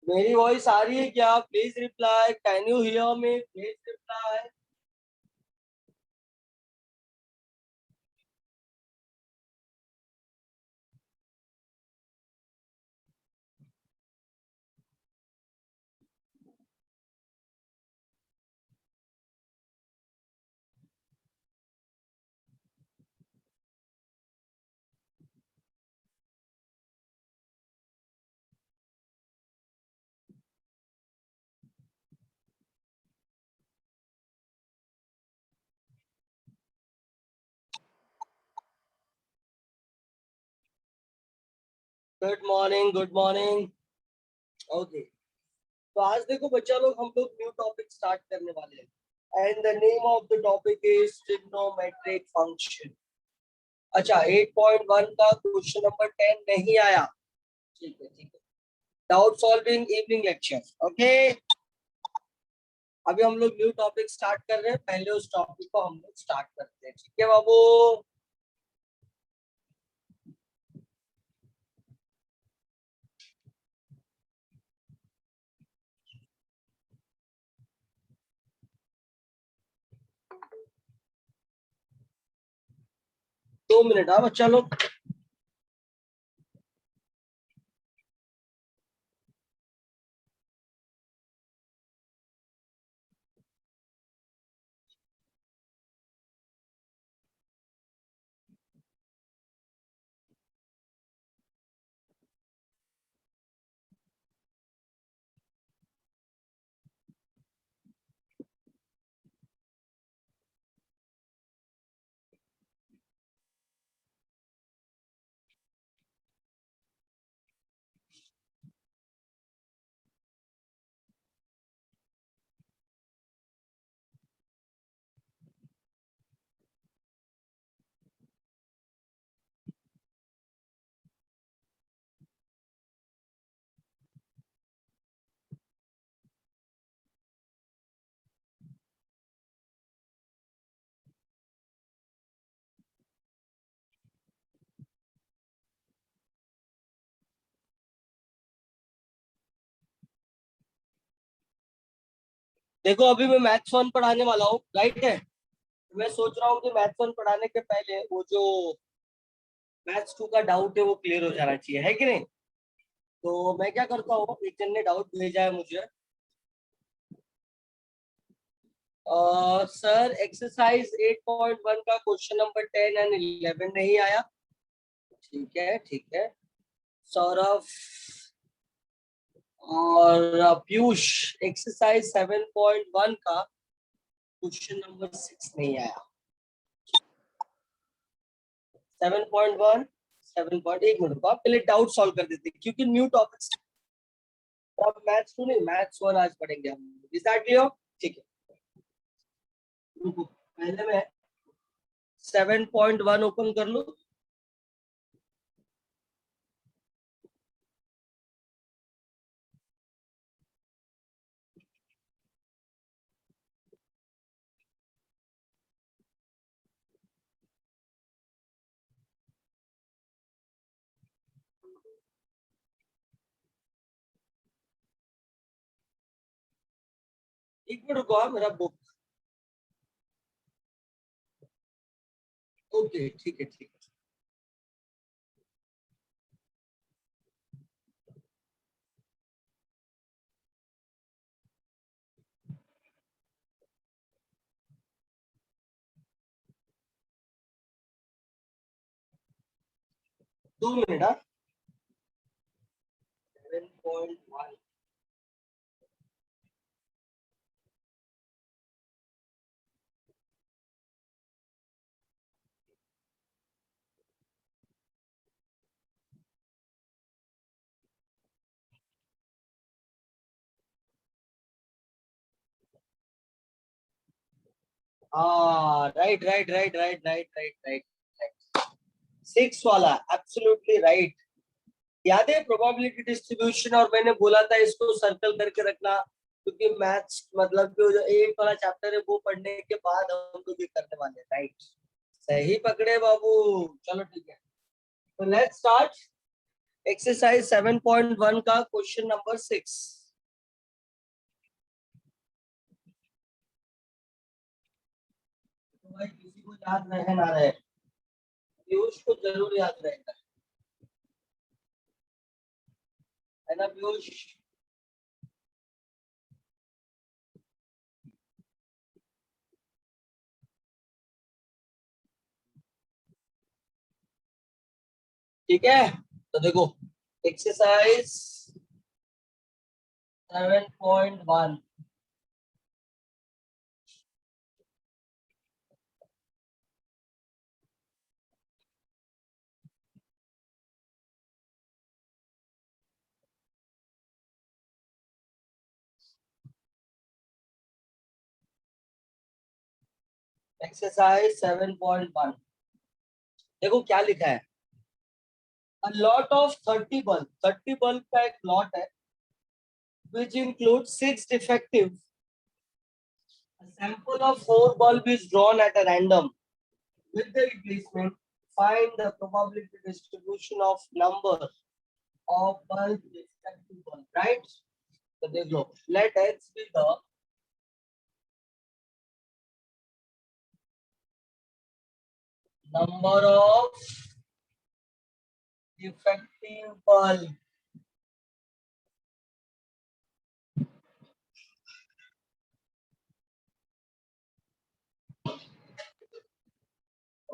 मेरी वॉइस आ रही है क्या? Please reply, can you hear me? Please reply. Good morning, good morning. Okay, तो आज देखो बच्चा लोग, हम लोग न्यू टॉपिक स्टार्ट करने वाले हैं and the name of the topic is trigonometric function. अच्छा, 8.1 का क्वेश्चन नंबर 10 नहीं आया। ठीक है, ठीक है। Doubt solving evening lecture. Okay, अभी हम लोग न्यू टॉपिक स्टार्ट कर रहे हैं। पहले उस टॉपिक को हम लोग स्टार्ट करते हैं। ठीक है बाबू। 2 मिनट, हाँ बच्चा लोग। देखो, अभी मैं मैथ्स 1 पढ़ाने वाला हूँ, राइट है। मैं सोच रहा हूँ कि मैथ्स 1 पढ़ाने के पहले वो जो मैथ्स 2 का डाउट है वो क्लियर हो जाना चाहिए, है कि नहीं? तो मैं क्या करता हूँ, एक जन ने डाउट भेजा है मुझे। सर, एक्सरसाइज 8.1 का क्वेश्चन नंबर 10 एंड 11 नहीं आया। ठीक है, ठीक है। सौरभ और पीयूष, एक्सरसाइज 7.1 का क्वेश्चन नंबर 6 नहीं आया। 7.1, 7. एक मिनट को, आप पहले डाउट सॉल्व कर देते हैं, क्योंकि न्यू टॉपिक्स। अब मैथ्स 2 नहीं, मैथ्स 1 आज पढ़ेंगे हम। Is that clear? ठीक है, रुको, पहले मैं 7.1 ओपन कर लूं। एक मिनट रुको, मेरा बुक। ओके, ठीक है, ठीक है। दो मिनट, हाँ। 7.1। हाँ, right right right right right right right right. 6 वाला एब्सोल्युटली राइट। याद है प्रोबेबिलिटी डिस्ट्रीब्यूशन, और मैंने बोला था इसको सर्कल करके रखना, क्योंकि मैथ्स मतलब कि जो 8 वाला चैप्टर है वो पढ़ने के बाद हम लोग ये करने वाले हैं, राइट। सही पकड़े बाबू। चलो ठीक है। So let's start exercise 7.1 का question number 6. तो भाई किसी को याद रहे ना रहे, पीयूष को जरूर याद रहेगा, है ना पीयूष? ठीक है, तो देखो एक्सरसाइज 7.1. एक्सरसाइज 7.1. देखो क्या लिखा है, a lot of 30 bulb, 30 bulb का एक lot है which includes 6 defective. A sample of 4 bulb is drawn at a random. With the replacement, find the probability distribution of number of bulb defective bulb, right? So देख लो, let X be the number of defective bulb.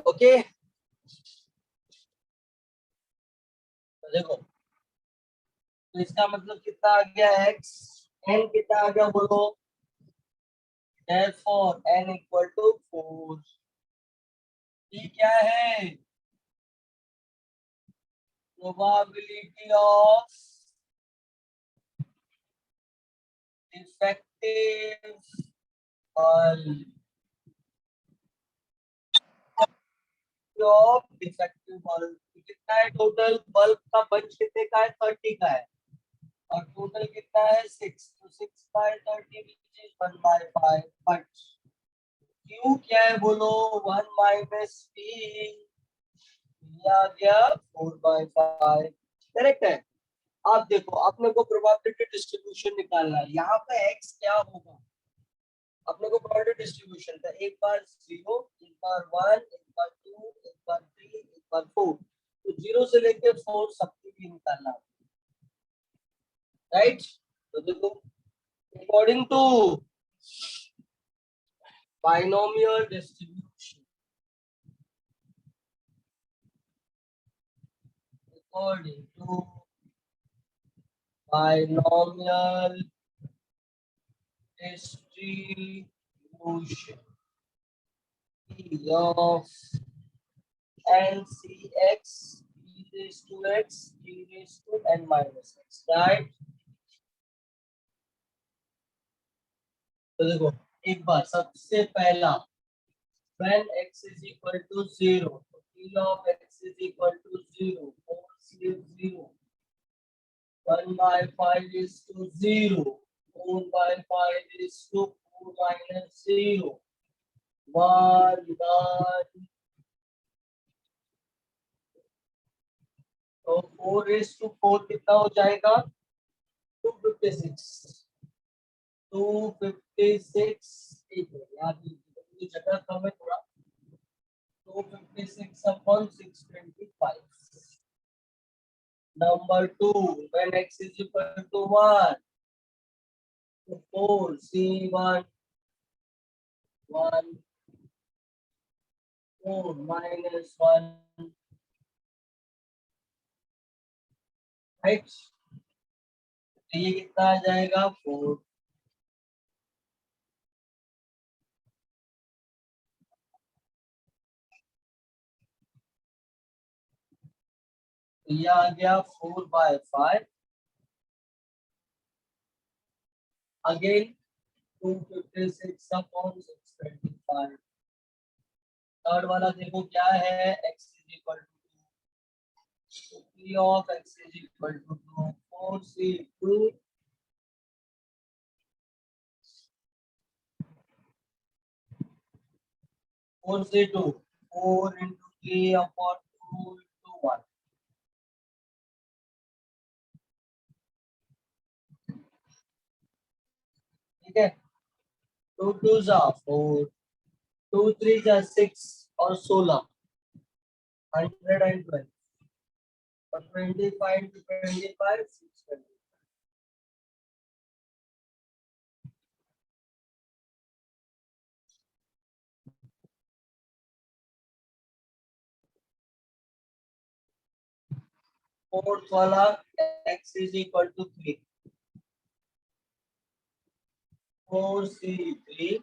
Okay, तो देखो, तो इसका मतलब कितना आ गया x, n कितना आ गया बोलो? therefore n equal to 4. ये क्या है? Probability of defective bulb, of defective bulb कितना है? टोटल बल्ब का बंच कितने का है? 30 का है, और टोटल कितना है? 6. तो 6 by 30 which is 1 by 5. But Q क्या है बोलो? 1 माइनस पी, आ गया 4 बाय 5. करेक्ट है? आप देखो, अपने को प्रोबेबिलिटी डिस्ट्रीब्यूशन निकालना है, यहाँ पे x क्या होगा? अपने को प्रोबेबिलिटी डिस्ट्रीब्यूशन था, एक बार 0, एक बार 1, एक बार 2, एक बार 3, एक बार 4. तो 0 से लेके 4 सबके लिए निकालना, राइट? तो देखो, according to binomial distribution, according to binomial distribution of NCX e raised to x e raised to n minus x, right? तो देखो, एक बार सबसे पहला, when x is equal to 0, p of x is equal to 0, 4 is 0, 1 by 5 is to 0, 4 by 5 is to 4 minus 0, 1 1. तो 4 is to 4 कितना हो जाएगा? 256. 256 एक यार, ये जगह कम है थोड़ा. 256 upon 625. Number 2, when x is equal to 1, 4 C1 1, 4 minus 1, right? तो ये कितना आ जाएगा? 4. तो ये आ गया 4 by 5. Again 256 upon 625. थर्ड वाला देखो क्या है? x is equal to 2. p of x is equal to 2. 4c2 4 into 3 upon 2 into 1. ठीक है, 2 2 4, 2 3 6 और 16, 112 और 25 620। 4th वाला, x is equal to 3, 4c3,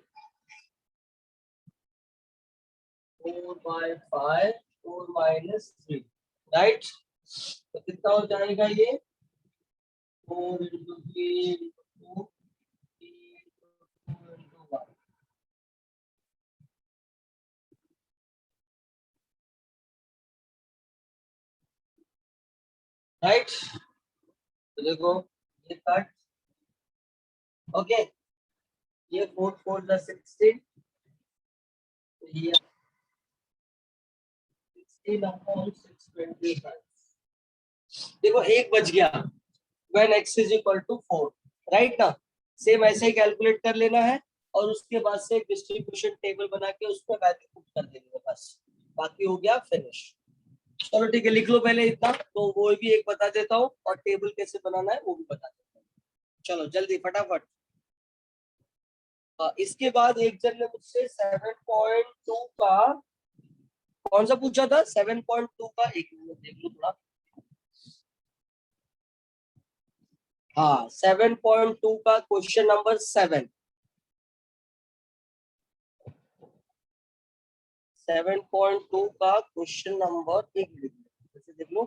4/5, 4 -3, right. तो कितना हो जाएगा ये, 4 × 3 × 2, 3 × 2 × 1, राइट। तो देखो ये कट, ओके, ये 4 4 16, ये 16/625। देखो एक बच गया, when x is equal to 4, right ना। सेम ऐसे ही कैलकुलेट कर लेना है और उसके बाद से डिस्ट्रीब्यूशन टेबल बना के उसमें वैल्यू पुट कर देनी है, बस बाकी हो गया फिनिश। चलो ठीक है, लिख लो पहले इतना, तो वो भी एक बता देता हूँ और टेबल कैसे बनाना है वो भी बता देता हूँ। चलो जल्दी फटाफट। इसके बाद एक जन ने मुझसे 7.2 का कौन सा पूछा था, 7.2 का, एक मिनट देख लो थोड़ा। हाँ, 7.2 का क्वेश्चन नंबर 7, 7.2 का क्वेश्चन नंबर, एक मिनट ऐसे देख लो,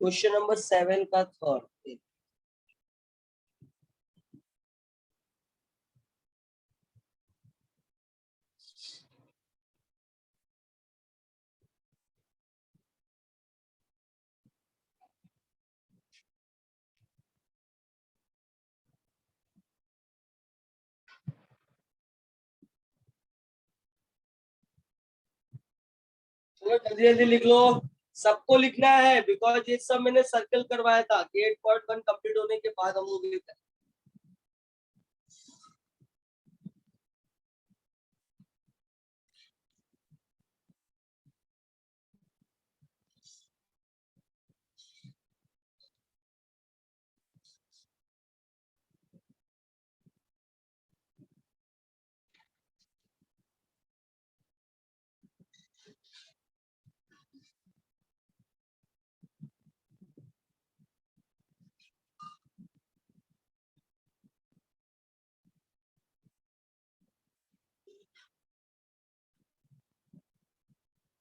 क्वेश्चन नंबर 7 का थर्ड। चलो जल्दी जल्दी लिख लो, सबको लिखना है बिकॉज ये सब मैंने सर्कल करवाया था कि 8.1 कंप्लीट होने के बाद हम लोग लिखते हैं।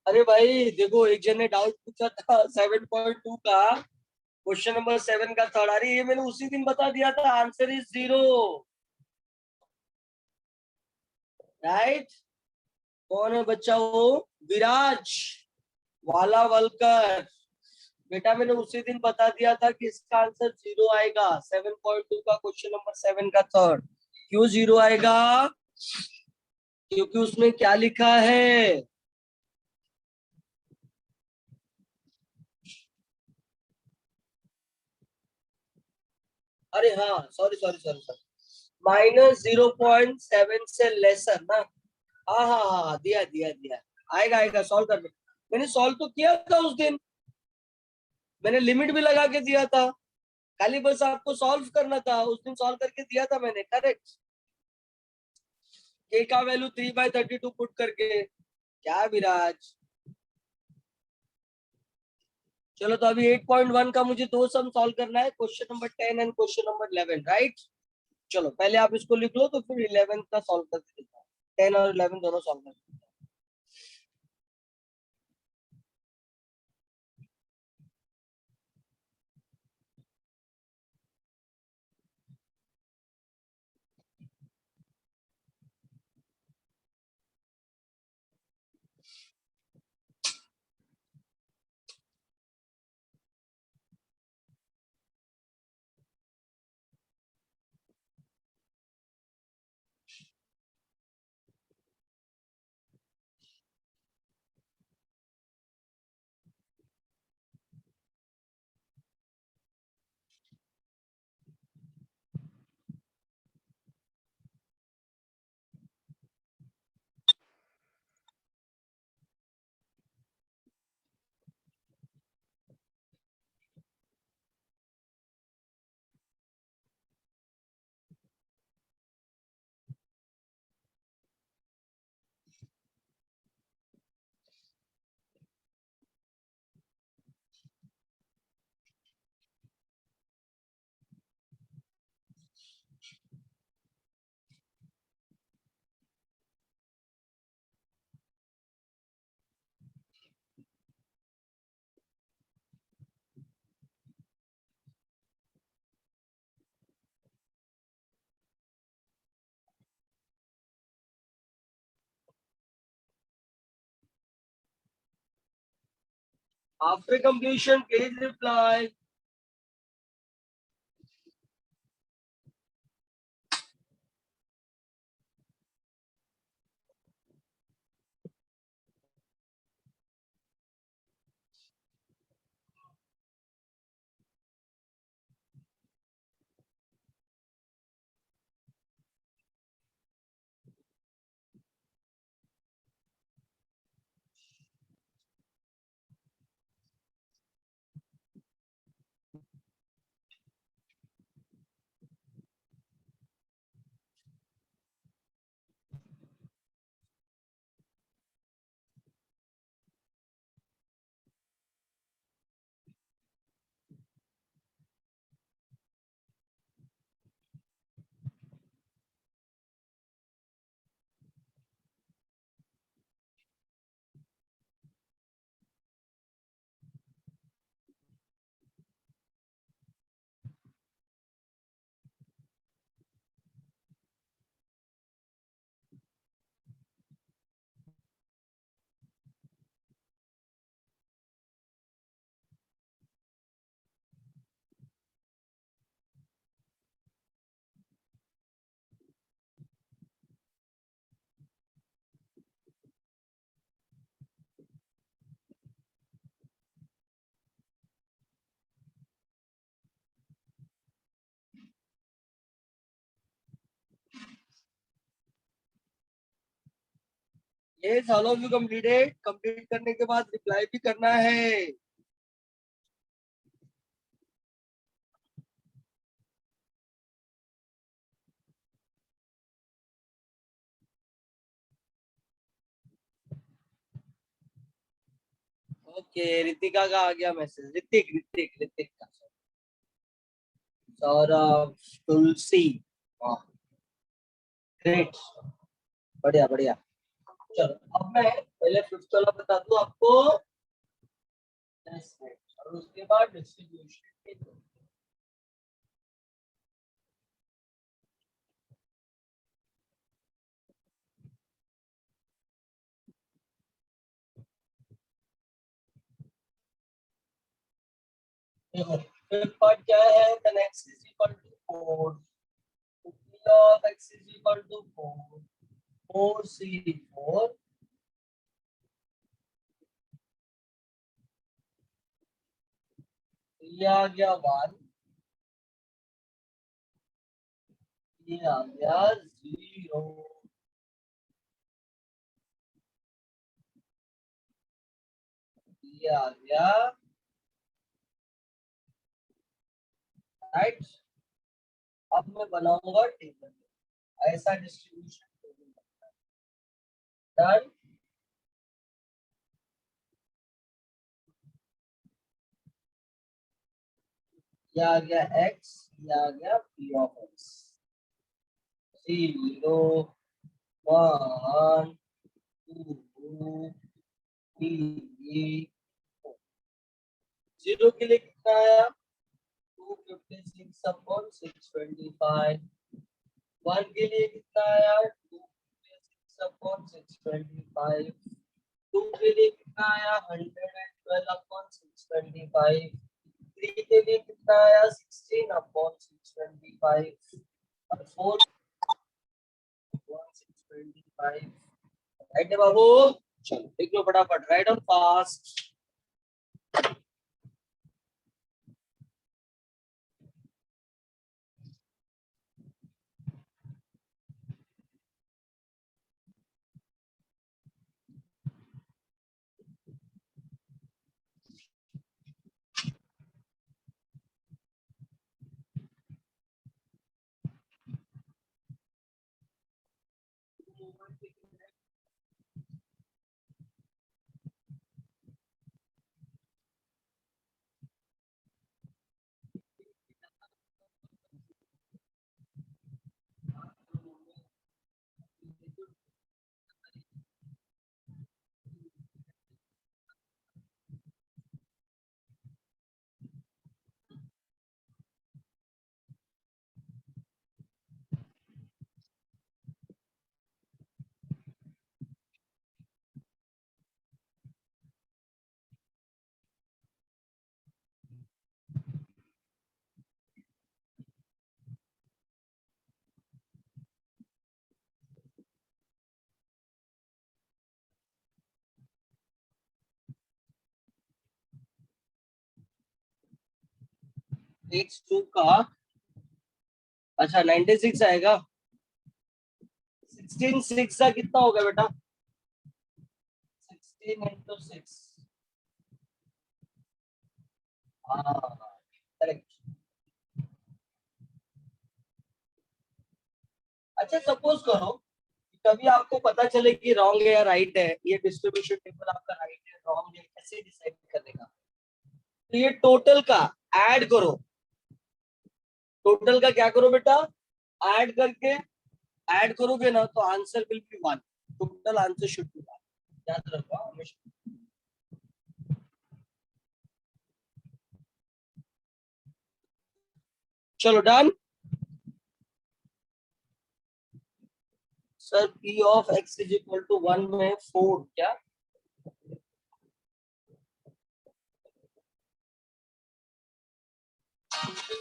अरे भाई देखो, एक जन ने डाउट पूछा था 7.2 का क्वेश्चन नंबर 7 का थर्ड, अरे ये मैंने उसी दिन बता दिया था, आंसर इज 0, राइट। कौन है बच्चा वो, विराज वाला वलकर, बेटा मैंने उसी दिन बता दिया था कि इसका आंसर 0 आएगा, 7.2 का क्वेश्चन नंबर 7 का थर्ड। क्यों 0 आएगा, क्योंकि उसमें क्या लिखा है, अरे हाँ सॉरी सॉरी सॉरी सॉरी, -0.7 से लेसर ना। हाँ हाँ हाँ दिया दिया दिया, आएगा आएगा, सॉल्व कर दो। मैंने सॉल्व तो किया था उस दिन, मैंने लिमिट भी लगा के दिया था, खाली बस आपको सॉल्व करना था, उस दिन सॉल्व करके दिया था मैंने, करेक्ट। के का वैल्यू 3/32 पुट करके, क्या विराज। चलो तो अभी 8.1 का मुझे दो सम सॉल्व करना है, question number 10 and question number 11, right. चलो पहले आप इसको लिख लो तो फिर 11 का सॉल्व करके देता हूँ, 10 और 11 दोनों सॉल्व करके। After completion, please reply. Yes, all of you completed. Complete करने के बाद reply भी करना है. ओके, रितिका का आ गया मैसेज. ऋतिक का. सौरभ, तुलसी. वाह, ग्रेट, बढ़िया बढ़िया. चलो, अब मैं पहले फिफ्थ वाला बता दूं आपको. और उसके बाद डिस्ट्रीब्यूशन. देखो, फिफ्थ पार्ट क्या है? tan x is equal to 4. P of x is equal to 4. 4c4. ये आ गया 1. ये आ गया 0. ये आ गया राइट. अब मैं बनाऊंगा टेबल. ऐसा डिस्ट्रीब्यूशन टेबल बनता है. डन. ये आ गया x. ये आ गया p of x. 0 1 2 3. 0 के लिए कितना आया? 256 अपॉन 625. 1 के लिए कितना आया? 256 अपॉन 625. 2 के लिए कितना आया? 112 अपॉन 625. 3 के लिए कितना आया? 16 अपॉन 625. और 4 अपॉन 625. राइट है बाबू. चलो देख लो फटाफट. Right on fast. x2 का, अच्छा 96 आएगा। 16 6 का कितना होगा बेटा? 16 into 6, हाँ करेक्ट। अच्छा सपोज करो कभी आपको पता चले कि रॉन्ग है या राइट है, ये डिस्ट्रीब्यूशन टेबल आपका राइट है रॉन्ग है, कैसे डिसाइड करने का? तो ये टोटल का ऐड करो, टोटल का क्या करो बेटा, ऐड करके, ऐड करोगे ना तो answer will be 1, total answer should be 1, याद रखो हमेशा। चलो done. Sir p of x is equal to 1 में 4 क्या?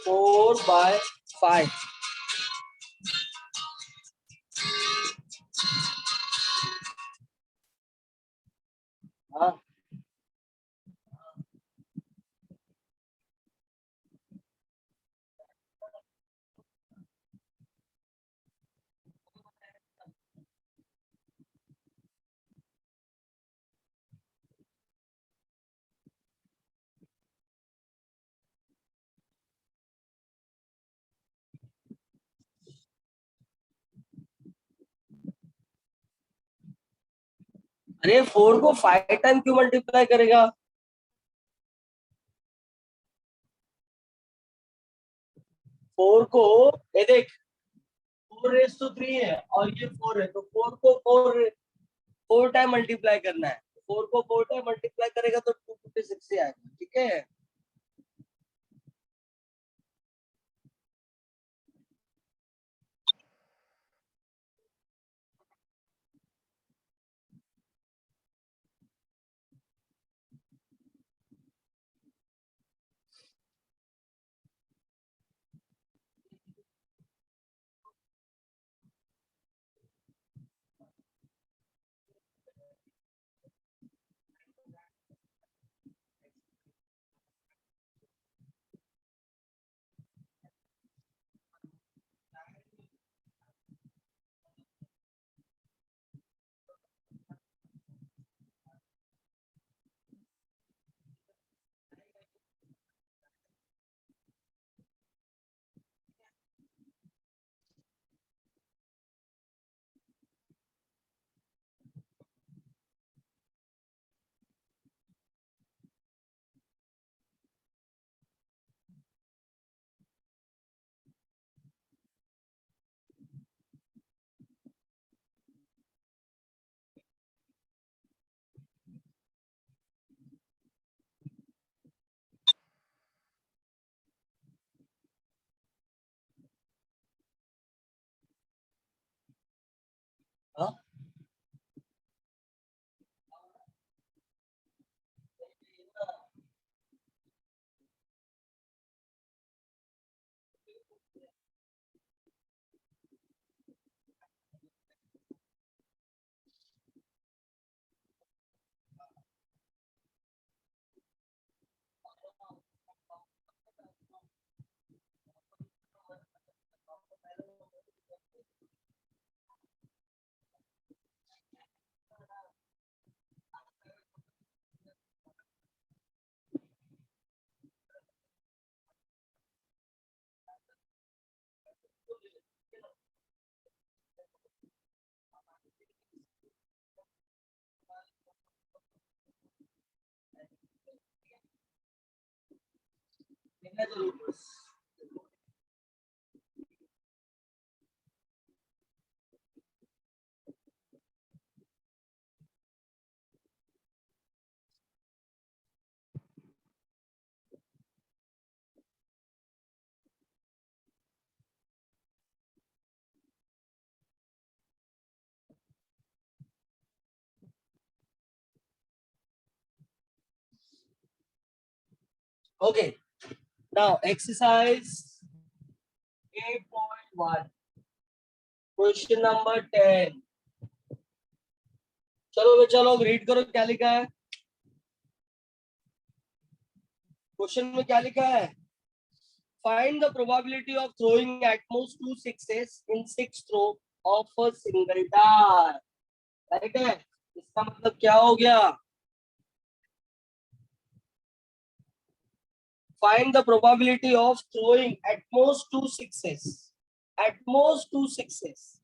4/5, हाँ अरे 4 को 5 टाइम क्यों मल्टीप्लाई करेगा? 4 को, ये देख 4 रेस टू 3 है और ये 4 है, तो 4 को 4 टाइम मल्टीप्लाई करना है, 4 को 4 टाइम मल्टीप्लाई करेगा तो 256 ही आएगा, ठीक है। हाँ देखना जरूर बस। Okay now exercise 8.1 question number 10। चलो बच्चा लोग रीड करो क्या लिखा है क्वेश्चन में, क्या लिखा है? Find the probability of throwing at most 2 6s in 6 throw of a single die. Right है, इसका मतलब क्या हो गया? Find the probability of throwing at most 2 6s. At most 2 6s.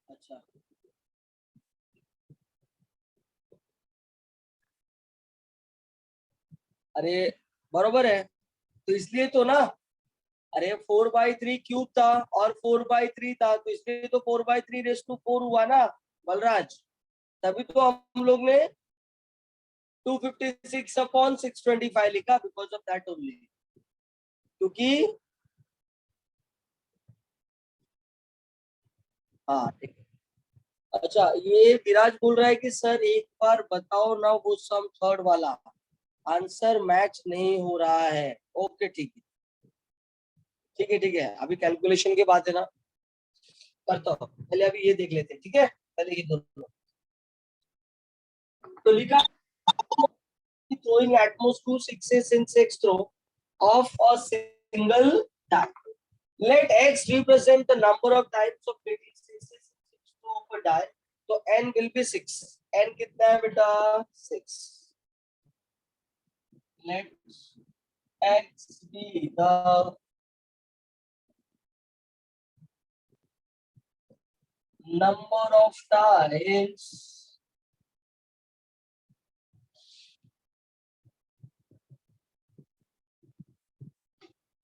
अच्छा, अरे बरोबर है, तो इसलिए तो ना, अरे 4/3 क्यूब था और 4/3 था, तो इसलिए तो 4/3 रेस टू 4 हुआ ना बलराज। तभी तो हम लोग ने 256/625 लिखा, बिकॉज ऑफ दैट ओनली। क्योंकि हाँ ठीक है। अच्छा, ये विराज बोल रहा है कि सर एक बार बताओ ना वो सम थर्ड वाला, आंसर मैच नहीं हो रहा है। ओके ठीक है, ठीक है, ठीक है, अभी कैलकुलेशन की बात है ना, करता हूँ। पहले अभी ये देख लेते हैं, ठीक है, पहले ये दोनों तो लिखा, throwing at most 2 6s in 6 throw of a single die. Let x represent the number of times of getting 6s in 6 throw of a die. तो n will be 6. n कितना है बेटा? 6. Let x be the number of times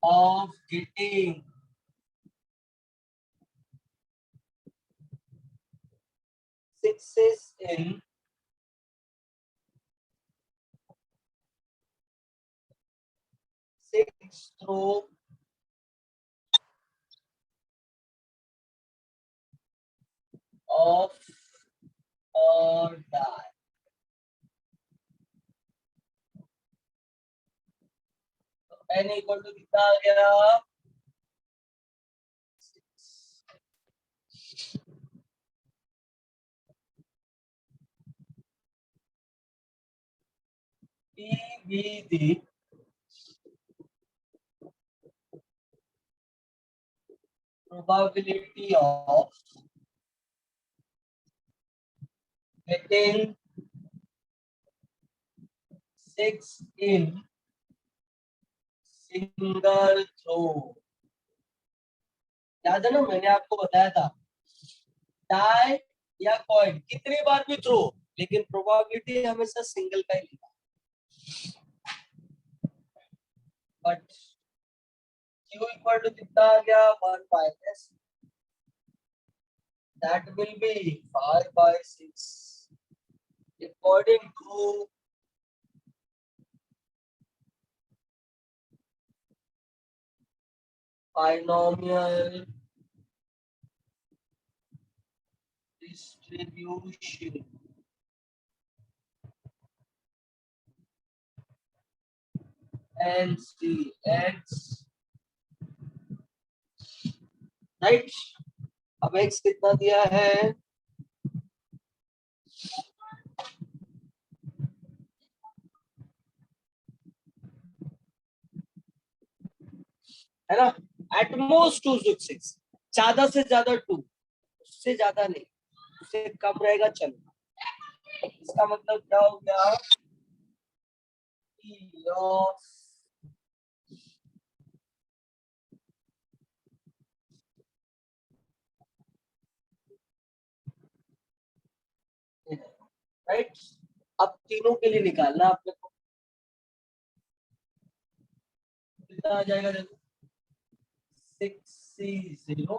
of getting 6s in 6 throw of a die. n equal to कितना आ गया? P be the probability of getting 6 in single throw। याद है ना, मैंने आपको बताया था, डाई या कॉइन कितनी बार भी थ्रो, लेकिन प्रोबेबिलिटी हमेशा सिंगल का ही लिखा। बट क्यू इक्वल टू कितना आ गया? 1 minus, that will be 5/6 according to binomial distribution। and C x, right. अब x कितना दिया है ना? एट मोस्ट 2 6, ज्यादा से ज्यादा 2, उससे ज्यादा नहीं, उससे कम रहेगा चलेगा। इसका मतलब क्या हो गया? P of right. अब तीनों के लिए निकालना आपने को, कितना आ जाएगा? देखो 6C0,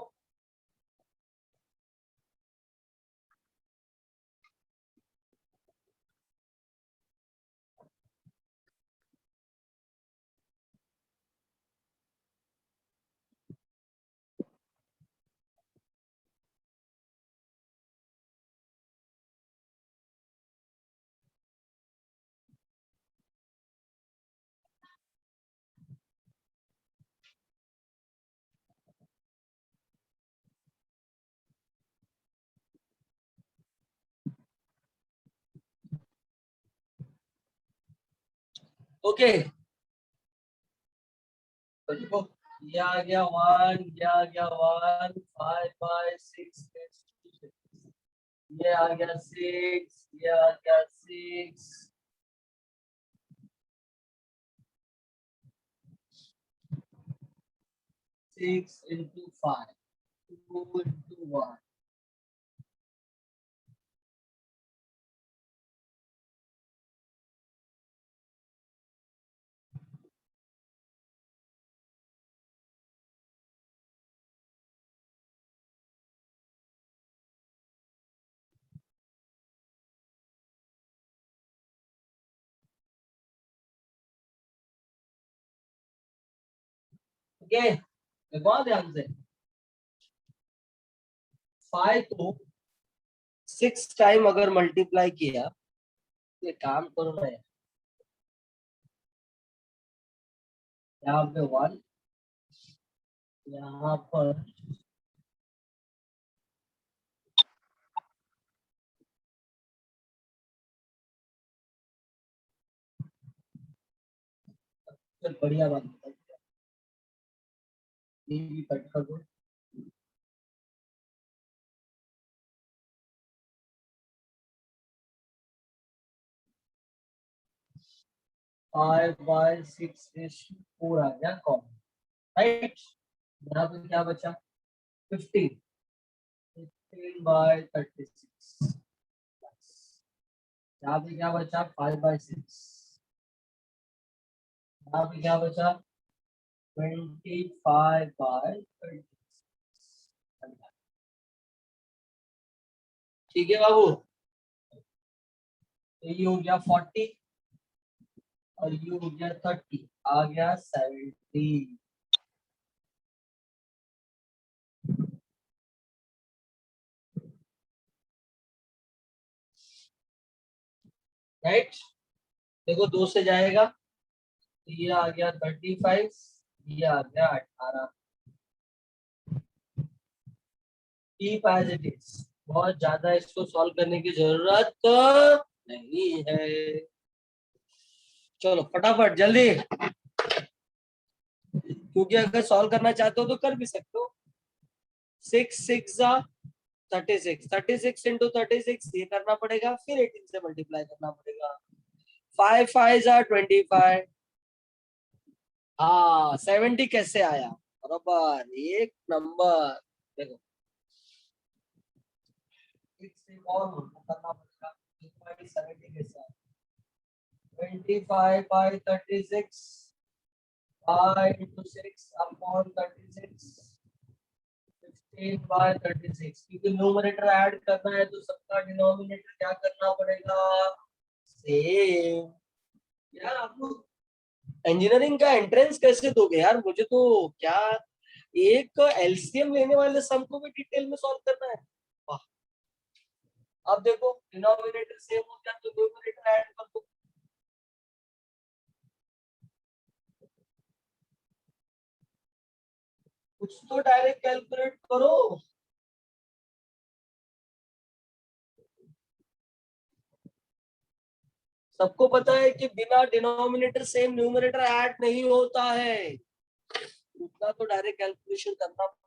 ओके, तो देखो ये आ गया 1, ये आ गया 1, 5/6, ये आ गया 6, ये आ गया 6, 6 into 5, 2 into 1. ओके, देखो ध्यान से, 5 को 6 टाइम अगर मल्टीप्लाई किया, ये काम करो ना, यहाँ पे 1, यहाँ पर चल बढ़िया बात बताई, ये भी कट कर दो। 5/6 इज 4 आ गया कॉमन, राइट। यहाँ पे क्या बचा, 15, 15/36, यहाँ पे क्या बचा, 5/6, यहाँ पे क्या बचा, 25/36। ठीक है बाबू, तो ये हो गया 40 और ये हो गया 30, आ गया 70, राइट। देखो 2 से जाएगा, तो ये आ गया 35, ये आ गया 18, कीप एज इट इज, बहुत ज्यादा इसको सॉल्व करने की जरूरत नहीं है। चलो फटाफट जल्दी, क्योंकि अगर सॉल्व करना चाहते हो तो कर भी सकते हो। 6 6 36, 36 इंटू 36 ये करना पड़ेगा, फिर 18 से मल्टीप्लाई करना पड़ेगा। 5 5 25, हाँ 70 कैसे आया, बराबर एक नंबर। देखो और करना पड़ेगा, 70 कैसे आया, 25/36, 5 into 6 upon 36, 15/36, क्योंकि न्यूमरेटर ऐड करना है तो सबका डिनोमिनेटर क्या करना पड़ेगा, सेम। यार आप लोग इंजीनियरिंग का एंट्रेंस कैसे दोगे यार, मुझे तो क्या एक एलसीएम लेने वाले सम को भी डिटेल में सॉल्व करना है। वाह, अब देखो डिनोमिनेटर सेम हो गया तो न्यूमरेटर ऐड कर दो। कुछ तो डायरेक्ट कैलकुलेट करो। सबको पता है कि बिना डिनोमिनेटर सेम न्यूमरेटर ऐड नहीं होता है, उतना तो डायरेक्ट कैलकुलेशन करना पड़ेगा।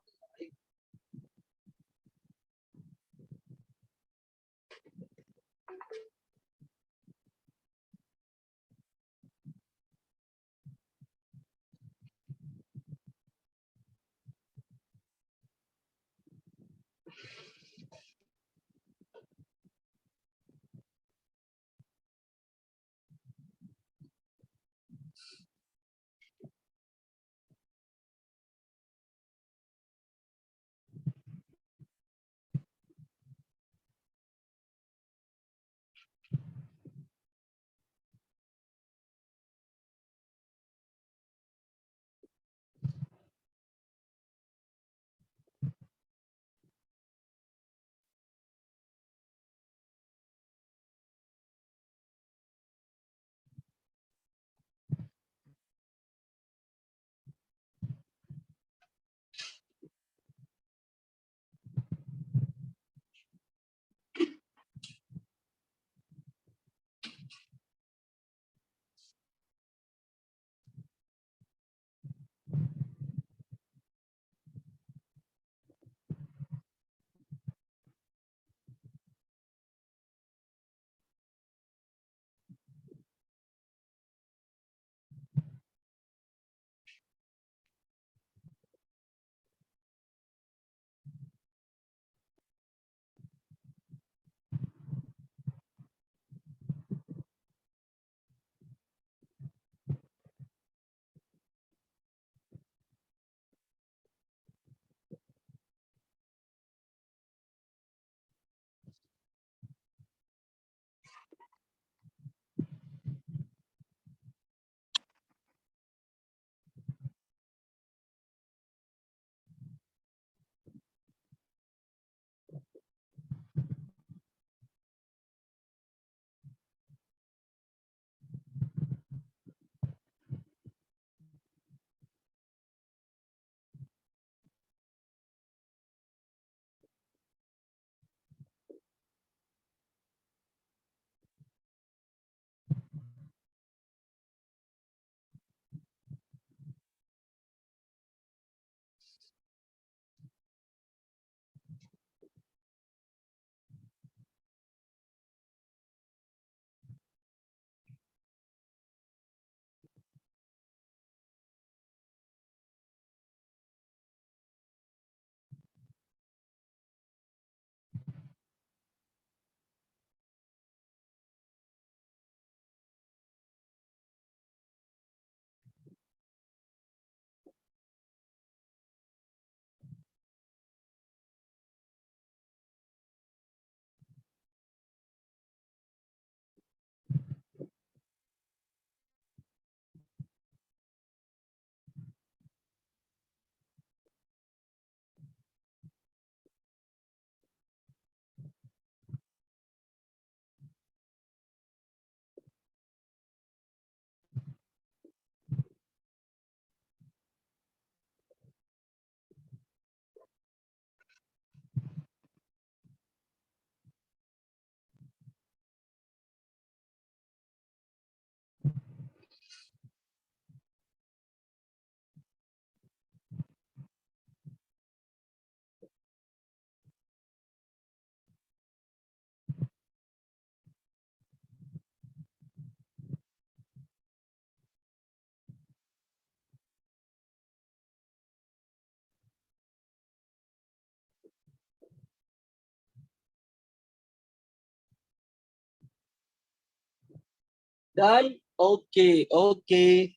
Done. Okay, okay.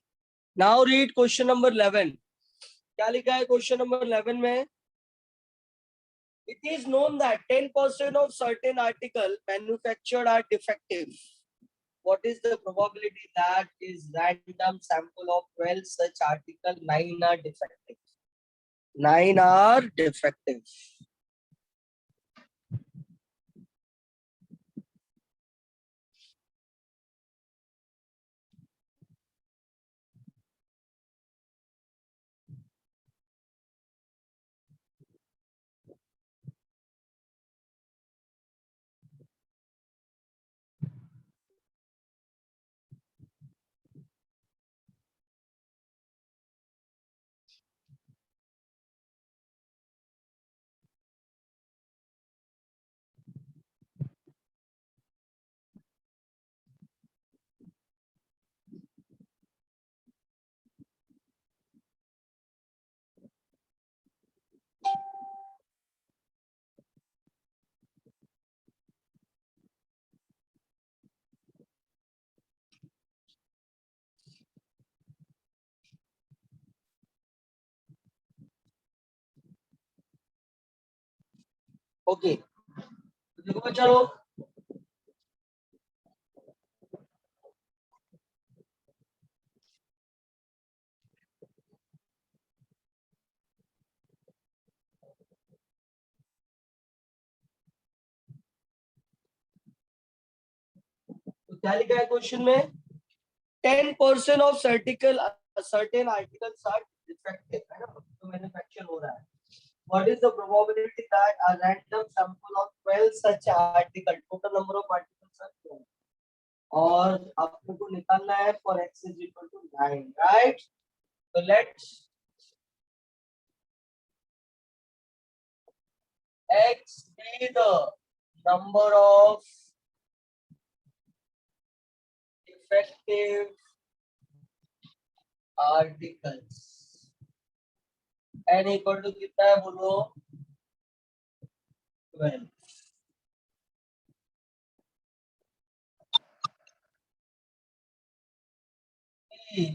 Now read question number 11. क्या लिखा है question number 11 में? It is known that 10% of certain article manufactured are defective. What is the probability that is random sample of 12 such article 9 are defective? 9 are defective. Okay. देखो बच्चा लोग, तो क्या लिखा है क्वेश्चन में? 10% of certain articles are defective, है ना, तो मैन्युफैक्चर हो रहा है. What is the probability that a random sample of 12 such article, total number of articles are 12, और आपको को निकालना है for x is equal to 9, right? So let's x be the number of defective articles. n equal to कितना है बोलो? 12.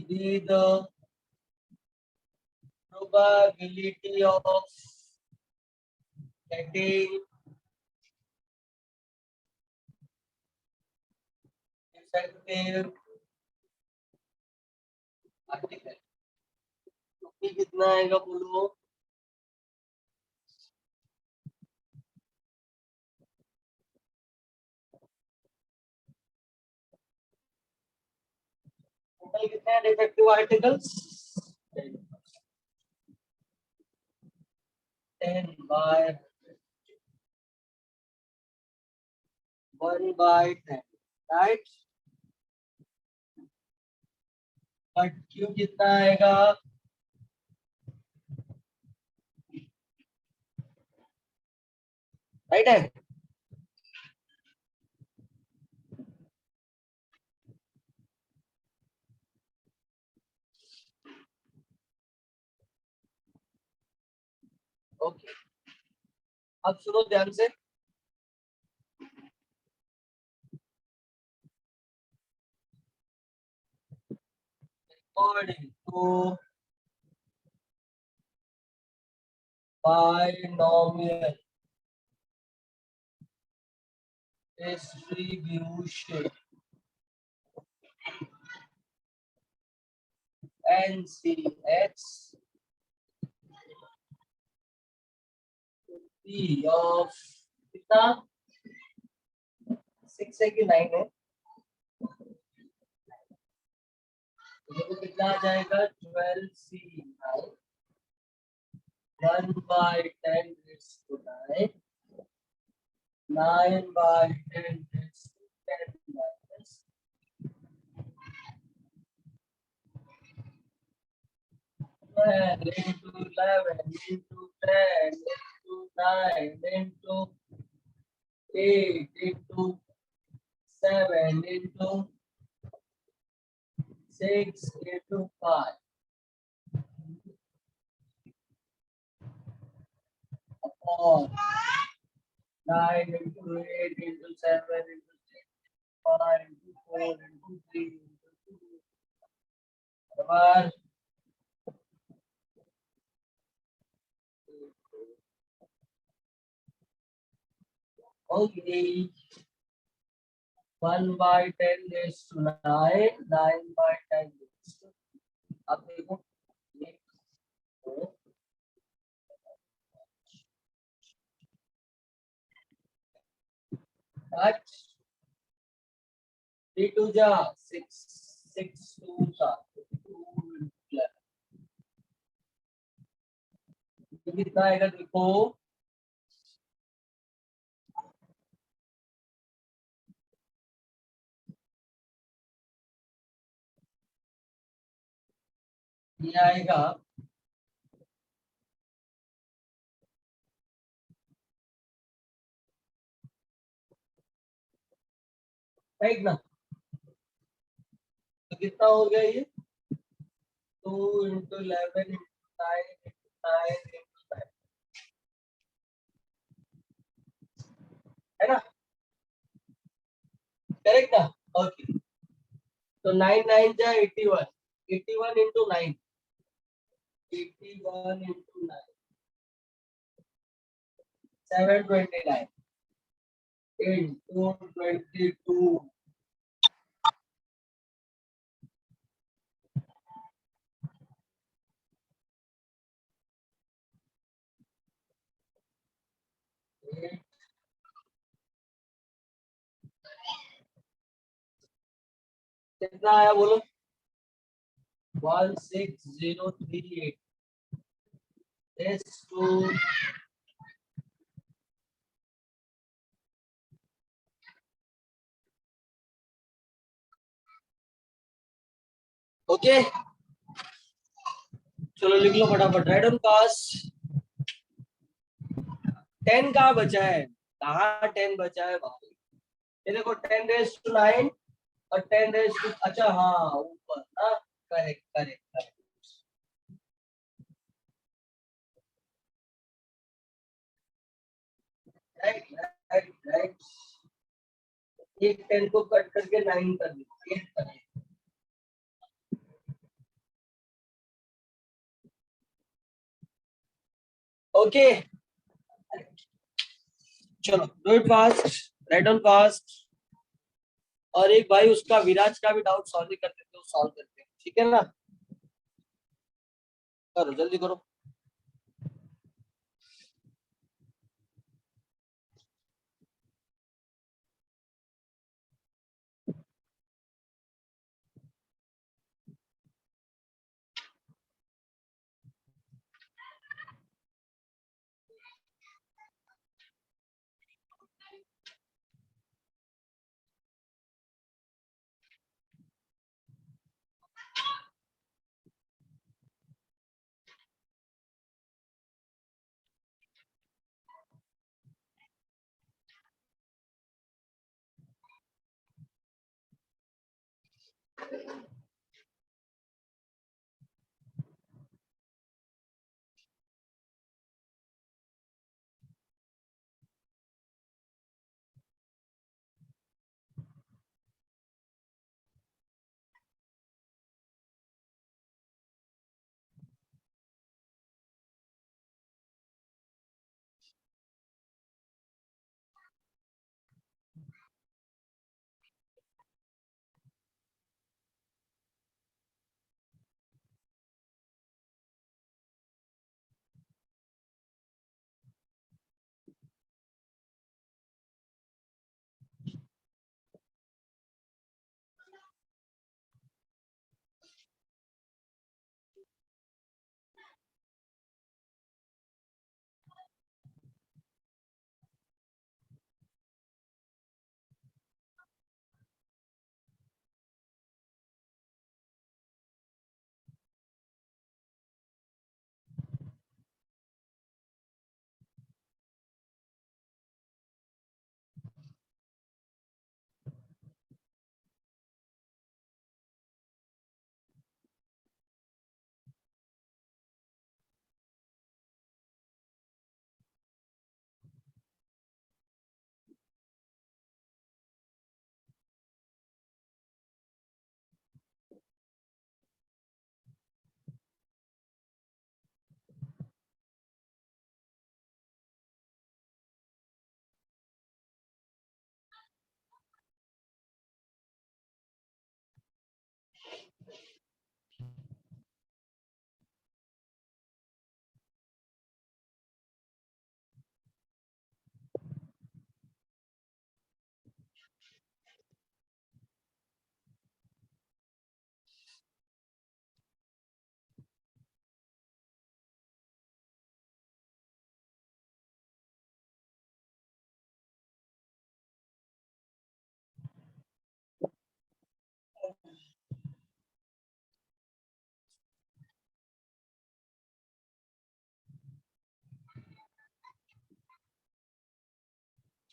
Be the probability of getting defective article. तो कितना आएगा बोलो? टोटल कितने हैं defective articles? 10 by 1 by 10, right? But Q कितना आएगा? राइट है. ओके, अब सुनो ध्यान से. According to binomial distribution NCX, P of कितना? 6 है कि 9 है? तो कितना आ जाएगा? 12C 1 by 10 raised to 9, 9 by 10 raised to 10 minus 12 into 11 into 10 into 9 into 8 into 7 into 6 into 5 upon 9 into 8 into 7 into 6 5 into into 3 into 2 बराबर ओके 1/10⁹ 9/10⁹ अब देखो ये touch 3 2 जा 6 6 2 जा 2 कितना आएगा देखो ये आएगा राइट ना तो कितना हो गया ये 2 into 11 into 9 into 9 into 9 है ना करेक्ट ना ओके तो 9 9 जा 81 81 into 9 81 into 9 729 into 22 कितना आया बोलो 16038 is to ओके चलो लिख लो फटाफट राइट ऑन पास 10 कहाँ बचा है कहाँ 10 बचा है भाई ये देखो 10⁹ और 10⁹ अच्छा हाँ ऊपर हाँ correct correct correct right right right एक 10 को कट करके 9 कर दीजिए ओके चलो do it fast right on fast और एक भाई उसका विराज का भी डाउट सॉल्व कर देते हो सॉल्व करते हैं ठीक है ना करो जल्दी करो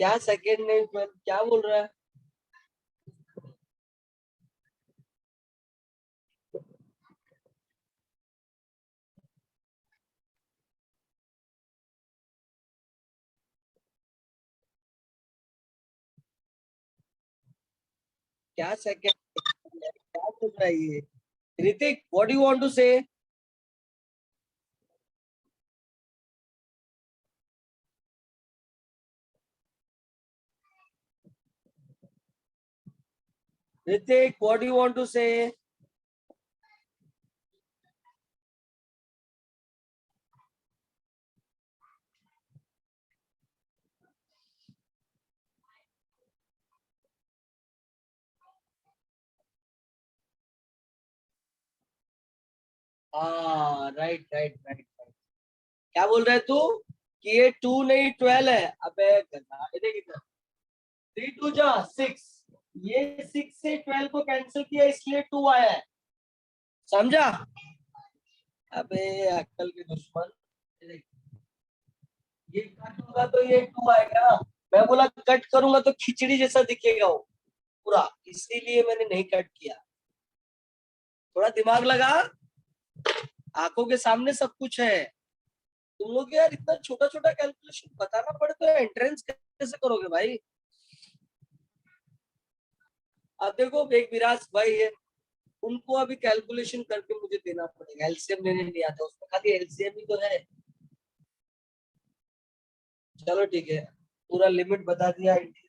क्या सेकंड ने क्या बोल रहा है? क्या सेकंड, क्या बोल रहा है ये? Hrithik, what do you want to say? Hrithik, what do you want to say? हाँ, राइट राइट राइट। क्या बोल रहा है तू कि ये 2 नहीं 12 है? अबे गधा, ये देख इधर, 3 2 जा 6, ये 6 से 12 को कैंसिल किया इसलिए 2 आया है, समझा? अबे अक्कल के दुश्मन, ये देख, ये कट होगा तो ये 2 आएगा ना। मैं बोला कट करूंगा तो खिचड़ी जैसा दिखेगा वो पूरा, इसीलिए मैंने नहीं कट किया। थोड़ा दिमाग लगा, आंखों के सामने सब कुछ है। तुम लोग यार इतना छोटा छोटा कैलकुलेशन बताना पड़े तो एंट्रेंस कैसे करोगे भाई? अब देखो, एक विराज भाई है, उनको अभी कैलकुलेशन करके मुझे देना पड़ेगा, एलसीएम लेने नहीं आता उसमें, खाली एलसीएम ही तो है। चलो ठीक है, पूरा लिमिट बता दिया, इंटीग्रेशन।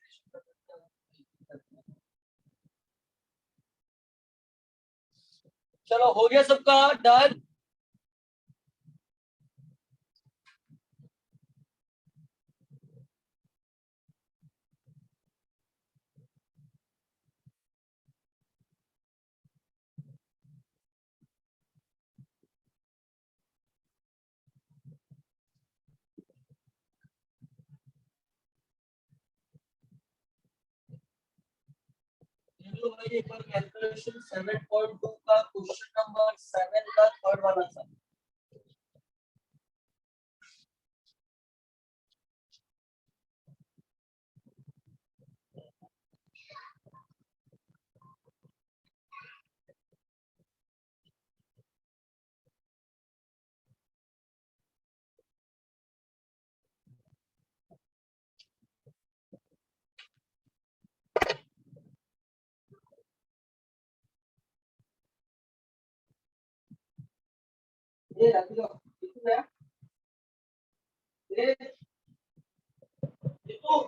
चलो हो गया सबका डन। चलो भाई एक बार कैलकुलेशन 7.2 का क्वेश्चन नंबर 7 का थर्ड वाला था। ये रख लो, कितना है? ये कितना?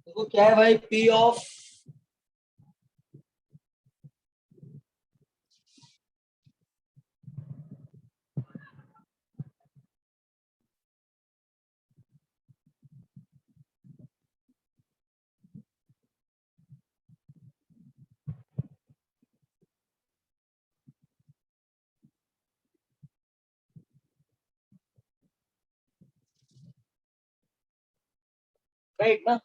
देखो क्या है भाई, पी ऑफ, राइट ना?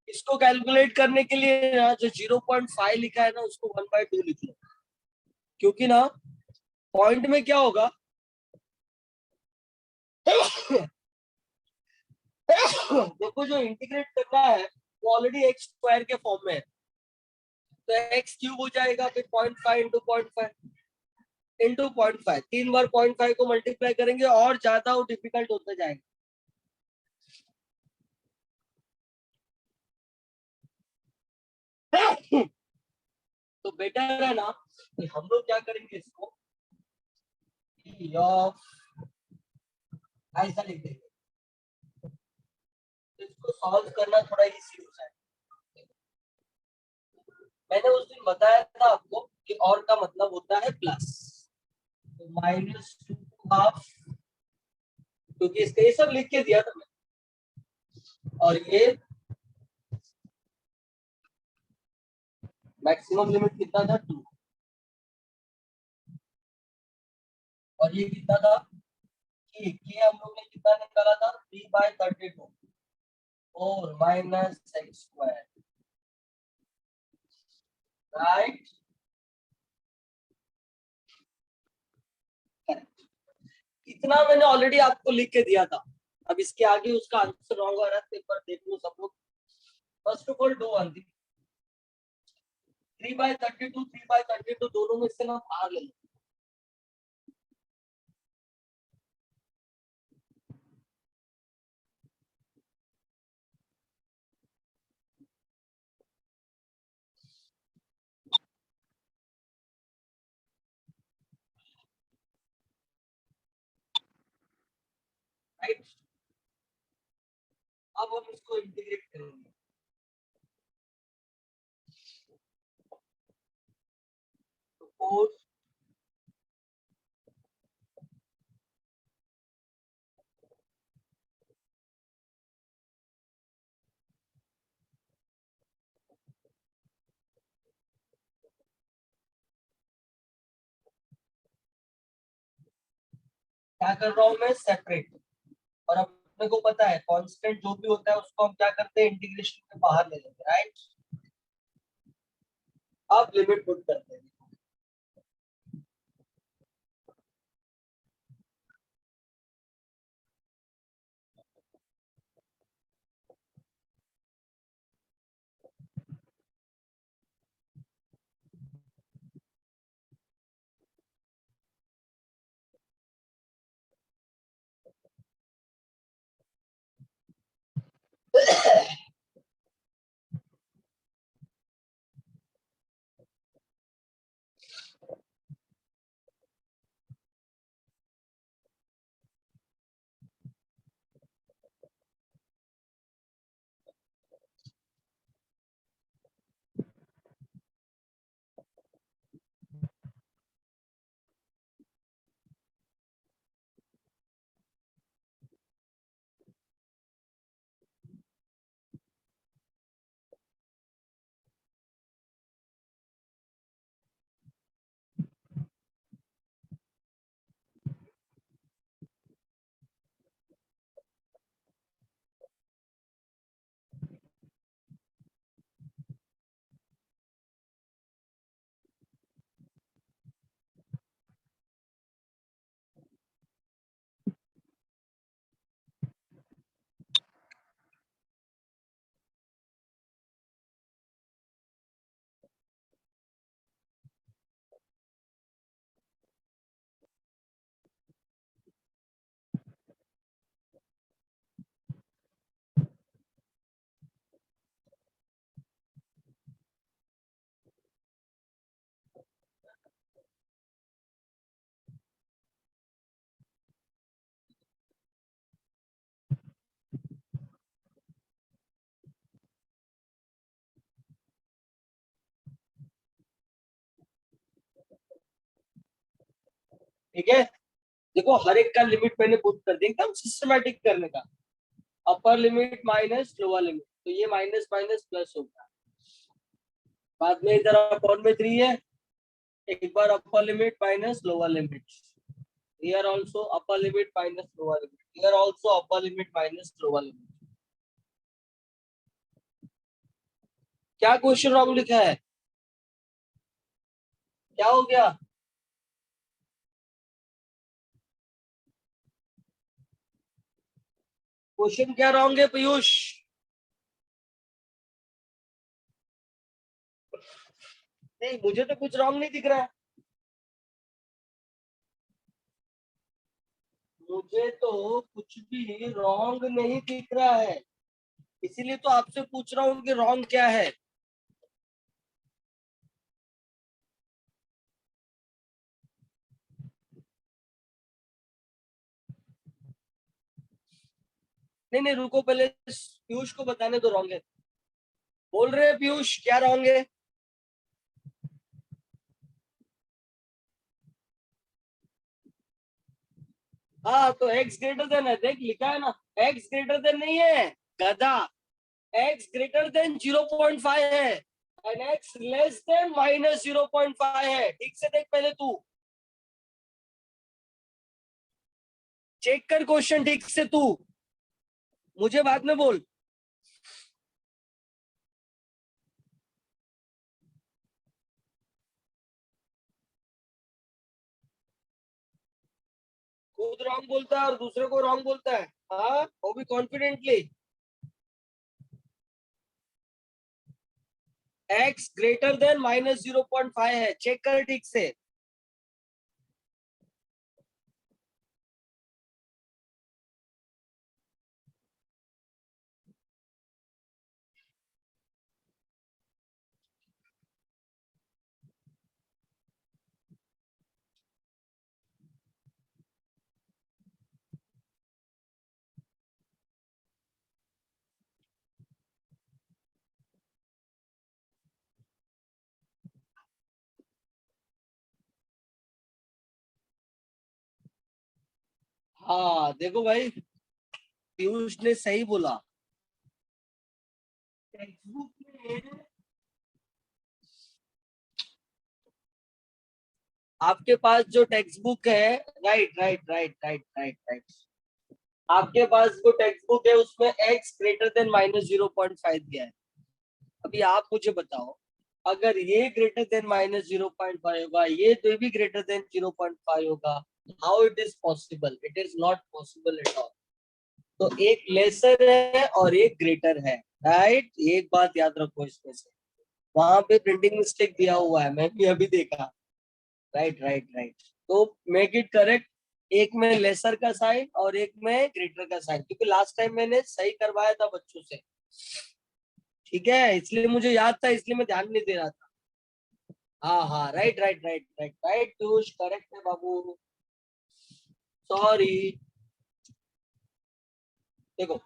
इसको कैलकुलेट करने के लिए ना जो 0.5 लिखा है ना उसको 1/2 लिख लो, क्योंकि ना पॉइंट में क्या होगा, देखो जो इंटीग्रेट करना है वो ऑलरेडी एक्स स्क्वायर के फॉर्म में है, तो एक्स क्यूब हो जाएगा, फिर 0.5 इंटू 0.5 इंटू 0.5, 3 बार 0.5 को मल्टीप्लाई करेंगे और ज्यादा वो डिफिकल्ट होता जाएगा। तो बेटर है ना कि हम लोग क्या करेंगे, इसको ई ऑफ ऐसा लिख देंगे, तो इसको सॉल्व करना थोड़ा इजी हो जाए। मैंने उस दिन बताया था आपको कि और का मतलब होता है प्लस, तो माइनस टू हाफ, क्योंकि इसका ये सब लिख के दिया था मैंने, और ये मैक्सिमम लिमिट कितना था, 2, और ये कितना था, कि हम लोग ने कितना निकाला था, 3/32 और माइनस एक्स स्क्वायर, राइट। इतना मैंने ऑलरेडी आपको लिख के दिया था, अब इसके आगे उसका आंसर रॉन्ग आ रहा है, पेपर देख लो सब लोग। First of all do one thing, 3/32 दोनों में से ना बाहर ले लो, राइट। अब हम इसको इंटीग्रेट करेंगे, तो 4 क्या कर रहा हूं मैं, सेपरेट। और अपने को पता है कांस्टेंट जो भी होता है उसको हम क्या करते हैं, इंटीग्रेशन के बाहर ले लेंगे, राइट। अब लिमिट पुट करते हैं, ठीक है। देखो हर एक का लिमिट मैंने पुट कर दिया, एकदम सिस्टमैटिक करने का, अपर लिमिट माइनस लोअर लिमिट, तो ये माइनस माइनस प्लस होगा, बाद में इधर अपॉन में 3 है, एक बार upper limit minus lower limit, here also upper limit minus lower limit, here also upper limit minus lower limit। क्या क्वेश्चन रॉन्ग लिखा है, क्या हो गया, क्वेश्चन क्या रॉन्ग है पीयूष, नहीं मुझे तो कुछ रॉन्ग नहीं दिख रहा है, मुझे तो कुछ भी रॉन्ग नहीं दिख रहा है, इसीलिए तो आपसे पूछ रहा हूँ कि रॉन्ग क्या है। नहीं नहीं रुको, पहले पीयूष को बताने दो रॉन्ग है। बोल रहे हैं पीयूष, क्या रॉन्ग है? हाँ तो एक्स ग्रेटर देन है, देख लिखा है ना। एक्स ग्रेटर देन नहीं है गधा, एक्स ग्रेटर देन 0.5 है एंड एक्स लेस देन -0.5 है। ठीक से देख पहले तू, चेक कर क्वेश्चन ठीक से तू, मुझे बाद में बोल। खुद रॉन्ग बोलता है और दूसरे को रॉन्ग बोलता है, हाँ वो भी कॉन्फिडेंटली। एक्स ग्रेटर देन -0.5 है, चेक कर ठीक से। हाँ देखो भाई, पीयूष ने सही बोला। टेक्स्ट बुक में आपके पास जो टेक्स्ट बुक है, right right right right right right, आपके पास जो टेक्स्ट बुक है उसमें एक्स ग्रेटर देन -0.5 दिया है। अभी आप मुझे बताओ, अगर ये ग्रेटर देन -0.5 होगा, ये तो भी ग्रेटर देन 0.5 होगा, how it is possible? It is not possible at all. तो एक लेसर है और एक ग्रेटर है, राइट? एक बात याद रखो इसमें से, वहां पे प्रिंटिंग मिस्टेक दिया हुआ है, मैं भी अभी देखा। राइट राइट राइट, तो मेक इट करेक्ट। एक में लेसर का साइन और एक में ग्रेटर का साइन, क्योंकि लास्ट टाइम मैंने सही करवाया था बच्चों से। ठीक है, इसलिए मुझे याद था, इसलिए मैं ध्यान नहीं दे रहा था। हाँ हाँ, right right right right right Piyush, correct है बाबू। सॉरी। देखो,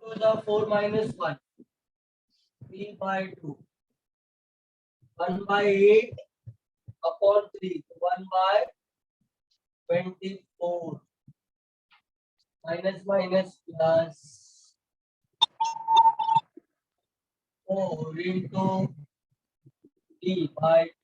4 -1, 3/2, 1/8 upon 3, 1/24, minus plus 4 into 3/2।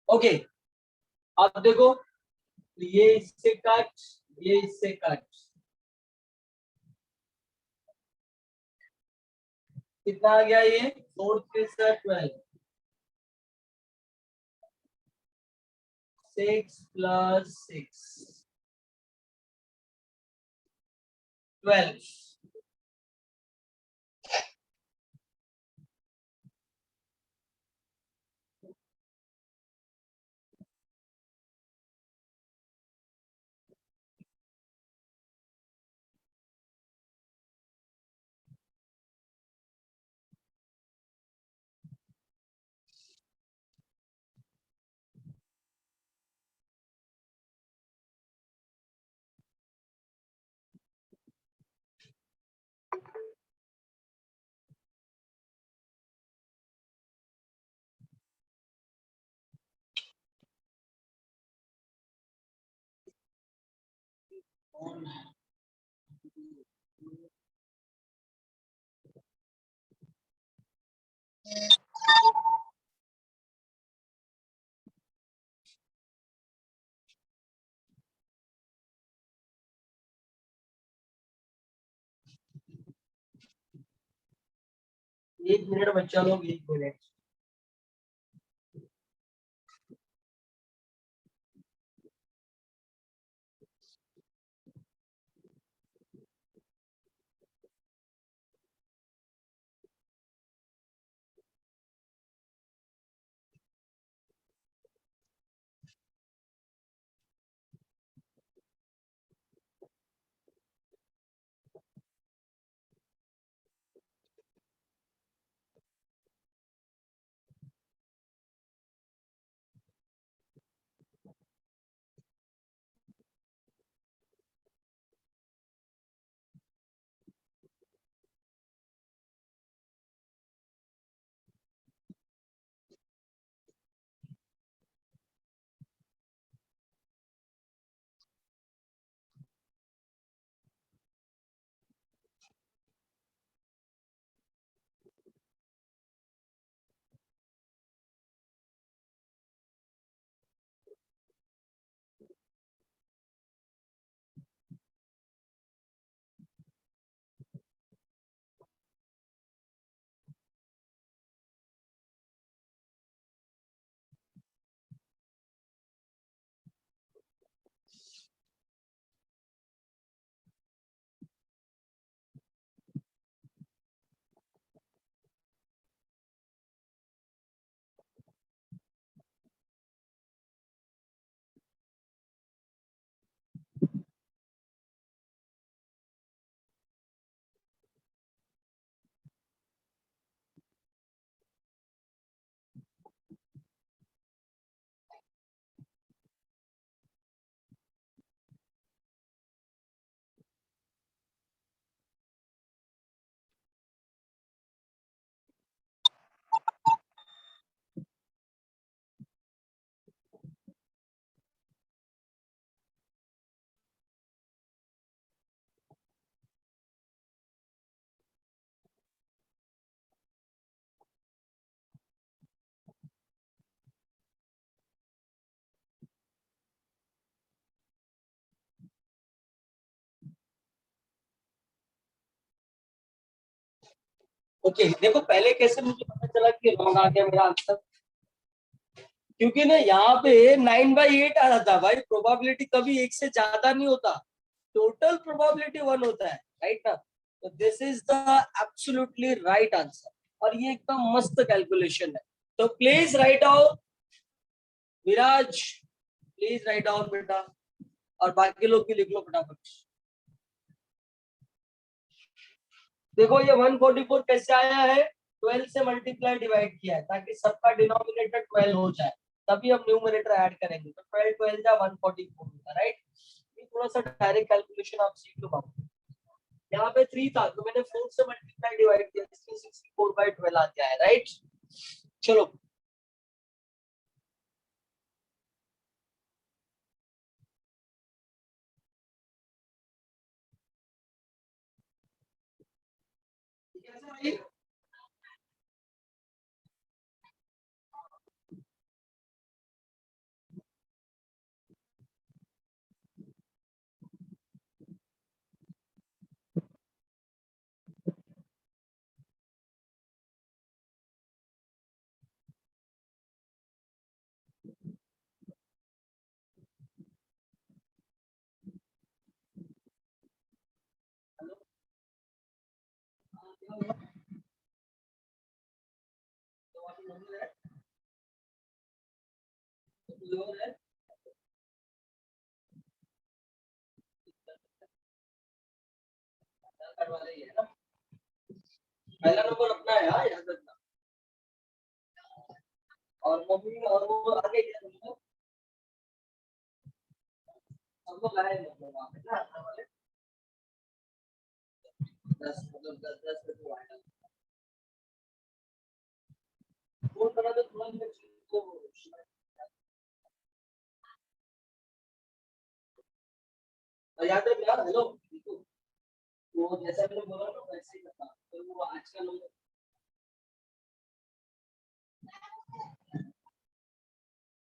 Okay, अब देखो, ये इससे कट, ये इससे कट, कितना आ गया ये? 4 3 12, 6 plus 6, 12। एक मिनट बच्चा लोग, एक मिनट। ओके, देखो पहले कैसे मुझे पता चला कि रॉन्ग आ गया मेरा आंसर, क्योंकि ना यहाँ पे 9/8 आ रहा था भाई। प्रोबेबिलिटी कभी एक से ज्यादा नहीं होता, टोटल प्रोबेबिलिटी 1 होता है, राइट ना। तो this is the absolutely right answer, और ये एकदम मस्त कैलकुलेशन है। तो please write down, Viraj please write down बेटा, और बाकी लोग भी लिख लो फटाफट। देखो ये 144 कैसे आया है, 12 से मल्टीप्लाई डिवाइड किया है ताकि सबका डिनोमिनेटर 12 हो जाए, तभी हम न्यूमरेटर ऐड करेंगे। तो 12 12 जा 144 होगा, राइट। ये थोड़ा सा डायरेक्ट कैलकुलेशन आप सीख लो बाबू। यहाँ पे 3 था तो मैंने 4 से मल्टीप्लाई डिवाइड किया, इसलिए 64/12 आ गया है, राइट। चलो कैसे भाई? पहला नंबर अपना है, हाँ, याद रखना। और मम्मी और वो आगे क्या मतलब, हम लोग आए मतलब वहाँ पे ना अपना वाले 10 मतलब 10 पे तो आएगा। फोन करा तो तुरंत को। याद है यार, हेलो, वो जैसा मैंने बोला ना वैसे ही था, तो वो आजकल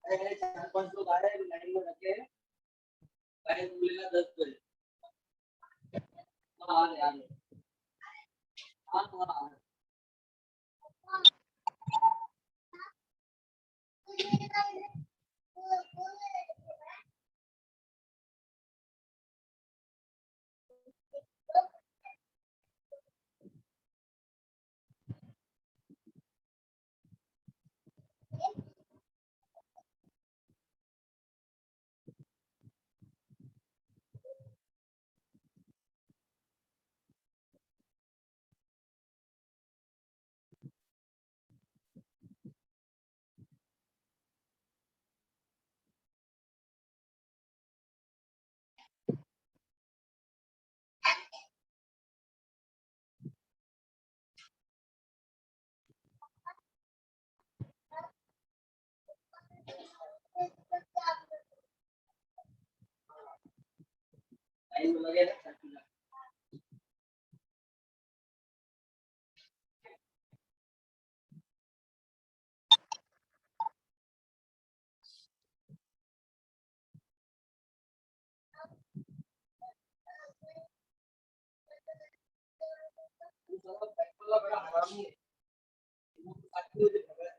मेरे 4-5 लोग आ रहे हैं लाइन में रखे हैं, बैंक खुलेगा 10 बजे। हाँ आ रहे आ रहे। हाँ हाँ हाँ। लाइन में लगे ना। बैंक वाला बड़ा हरामी है। वो आदमी मुझे भगा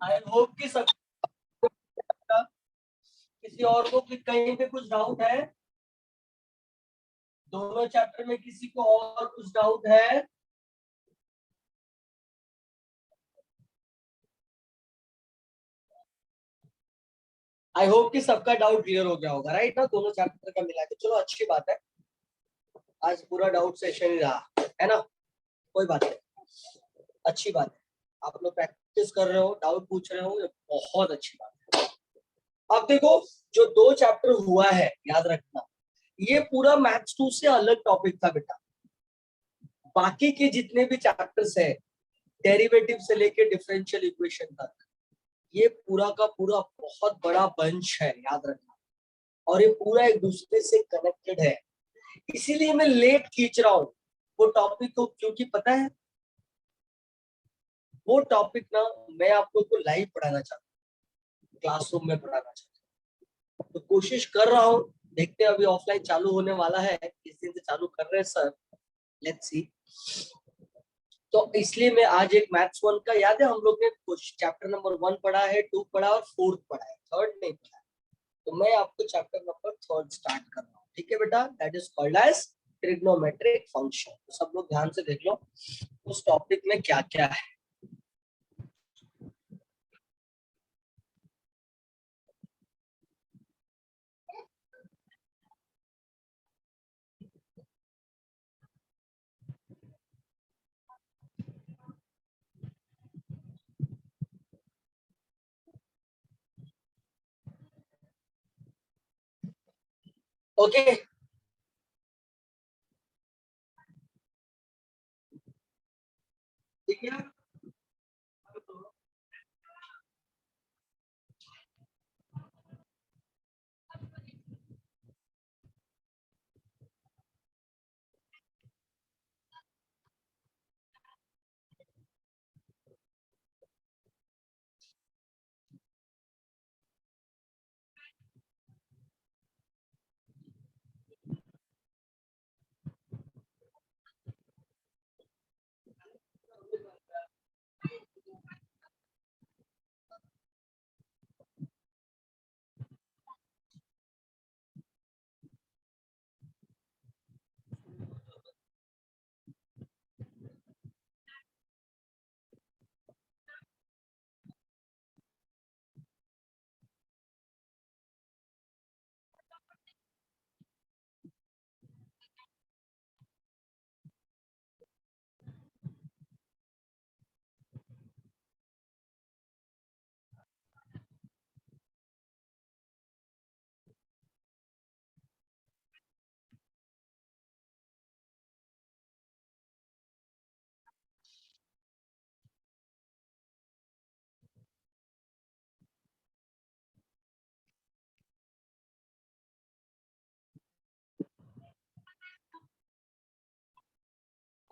आई होप कि सब किसी और को कहीं पे कुछ डाउट है, दोनों चैप्टर में किसी को और कुछ डाउट है? आई होप कि सबका डाउट क्लियर हो गया होगा, राइट ना, दोनों चैप्टर का मिला के। चलो अच्छी बात है, आज पूरा डाउट सेशन ही रहा है ना, कोई बात नहीं, अच्छी बात है। आप लोग प्रैक्टिस कर रहे हो, डाउट पूछ रहे हो, ये बहुत अच्छी बात है। अब देखो, जो 2 चैप्टर हुआ है, याद रखना, ये पूरा मैथ्स 2 से अलग टॉपिक था बेटा। बाकी के जितने भी चैप्टर्स है, डेरिवेटिव से लेके डिफरेंशियल इक्वेशन तक, ये पूरा का पूरा बहुत बड़ा बंच है, याद रखना। और ये पूरा एक दूसरे से कनेक्टेड है, इसीलिए मैं लेट खींच रहा हूँ वो टॉपिक को, क्योंकि पता है वो टॉपिक ना मैं आप लोग को लाइव पढ़ाना चाहता हूँ, क्लासरूम में पढ़ाना चाहता हूँ। तो कोशिश कर रहा हूँ, देखते हैं, अभी ऑफलाइन चालू होने वाला है, किस दिन से चालू कर रहे हैं सर, लेट्स सी। तो इसलिए मैं आज एक मैथ्स 1 का, याद है हम लोग ने चैप्टर नंबर 1 पढ़ा है, 2 पढ़ा और 4th पढ़ा है, 3rd नहीं पढ़ा है। तो मैं आपको चैप्टर नंबर 3rd स्टार्ट कर रहा हूँ, ठीक है बेटा, that is called as trigonometric function. तो सब लोग ध्यान से देख लो उस टॉपिक में क्या क्या है। ओके ठीक है।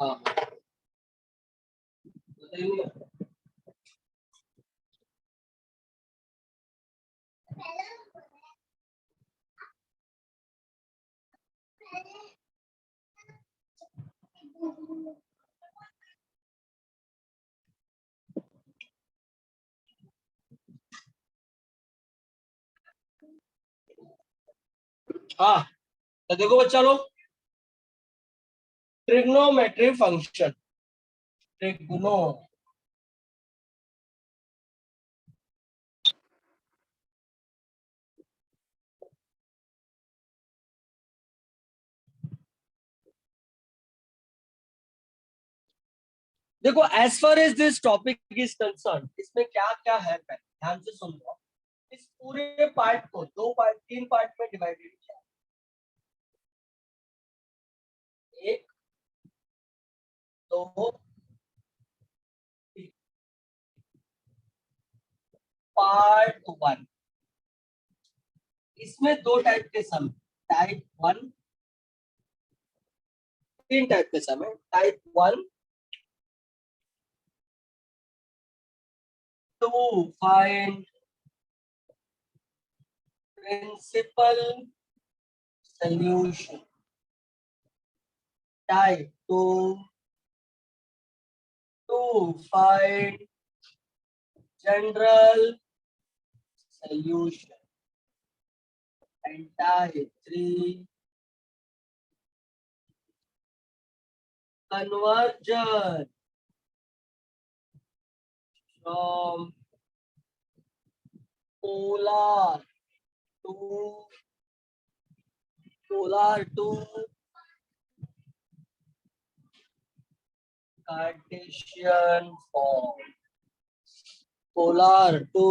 हाँ बताइए। हाँ तो देखो बच्चा लोग, ट्रिग्नोमेट्री फंक्शन, ट्रिग्नो देखो as far as this topic is concern, इसमें क्या क्या है पहले ध्यान से सुन लो। इस पूरे पार्ट को दो पार्ट, तीन पार्ट में डिवाइडेड किया। एक, दो, तीन। पार्ट वन, इसमें दो टाइप के सम, टाइप वन, तीन टाइप के सम है। Type one, to find principal solution. Type 2 to find general solution. And type 3 conversion from polar to Cartesian form. Polar to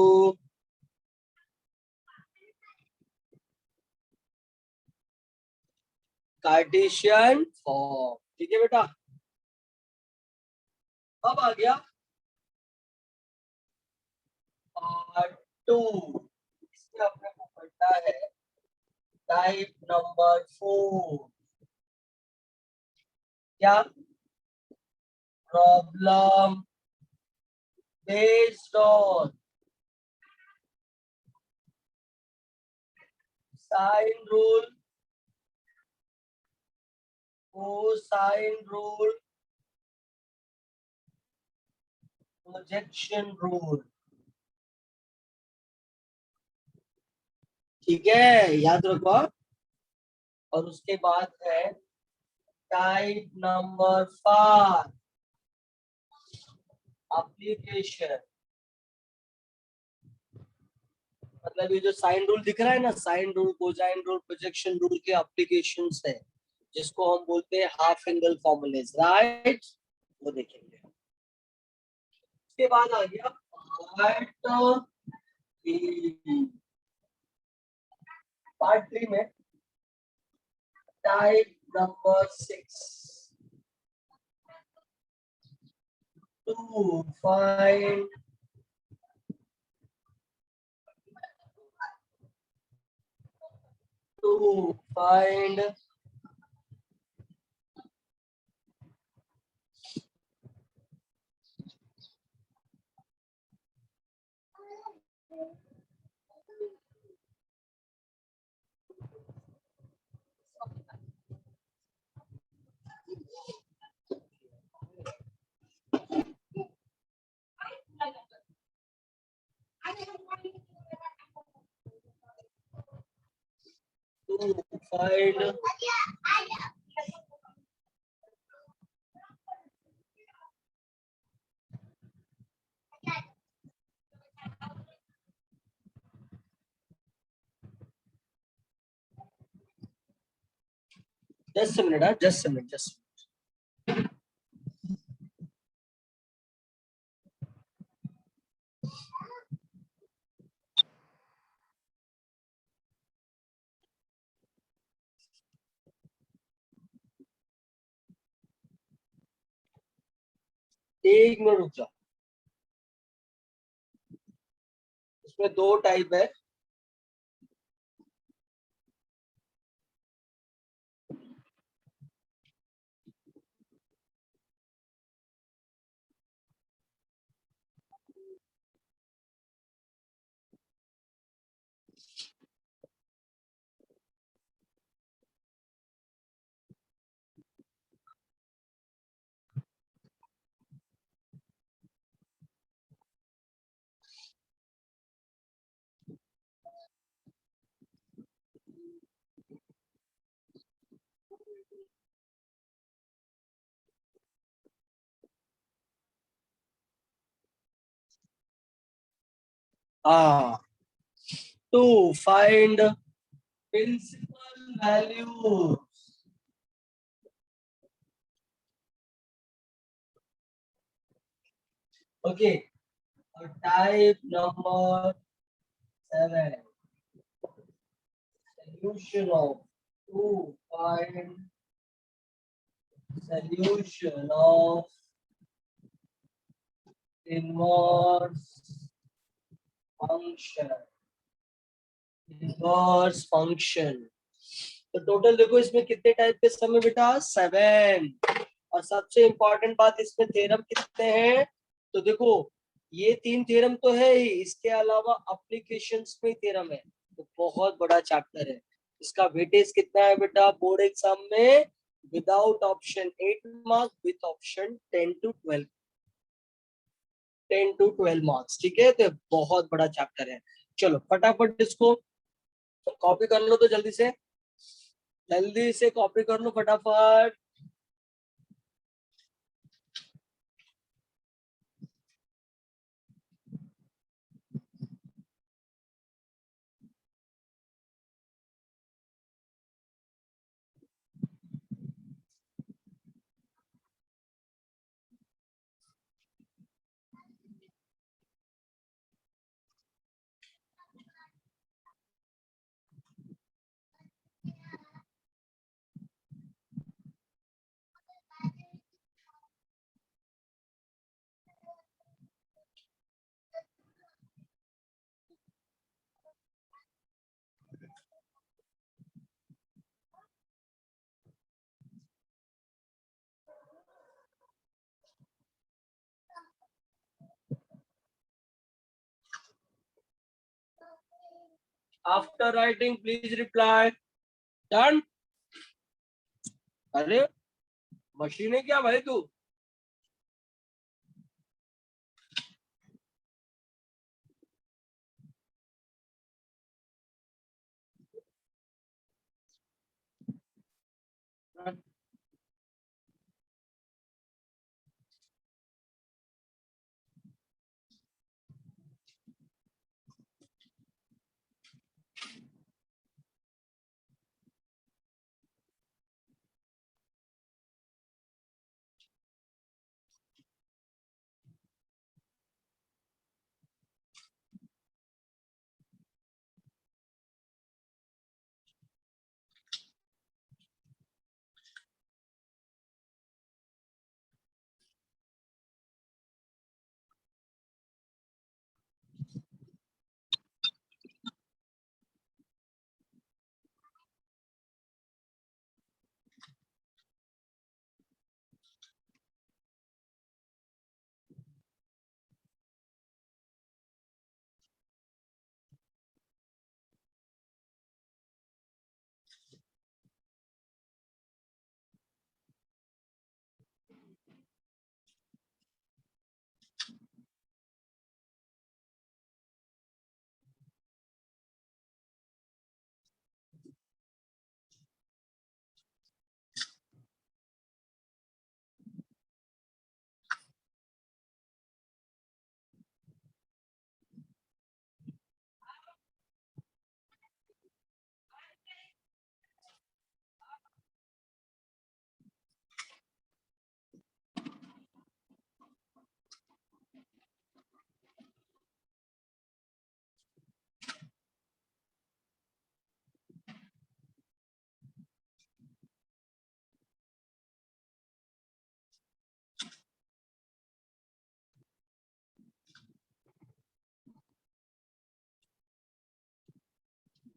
Cartesian form. ठीक है बेटा, अब आ गया पार्ट टू। इसमें अपने को पढ़ना है टाइप नंबर 4। क्या? Problem based on sine rule, cosine rule, projection rule. ठीक है, याद रखो। और उसके बाद है टाइप नंबर 5, एप्लीकेशन। मतलब ये जो साइन रूल दिख रहा है ना, sine rule, cosine rule, projection rule के एप्लीकेशंस है, जिसको हम बोलते हैं हाफ एंगल फॉर्मूलेस, राइट? वो देखेंगे। उसके बाद आ गया पार्ट 3 में type number 6. To find to find to find 10 minute, हाँ 10 मिनट 10 1 मिनट रुक जा। इसमें 2 टाइप है। हाँ, to find principal values. Okay, type number 7. Solution of to find solution of inverse function. Inverse function. तो टोटल देखो इसमें कितने टाइप के सम है बेटा, 7। और सबसे इंपॉर्टेंट बात, इसमें थ्योरम कितने हैं? तो देखो ये 3 थ्योरम तो है ही, इसके अलावा एप्लीकेशंस में थ्योरम है। तो बहुत बड़ा चैप्टर है। इसका वेटेज कितना है बेटा बोर्ड एग्जाम में? Without option 8 marks, with option 10 to 12 marks. ठीक है, तो बहुत बड़ा चैप्टर है। चलो फटाफट इसको कॉपी कर लो, तो जल्दी से कॉपी कर लो फटाफट। After writing please reply. Done. अरे मशीन है क्या भाई तू?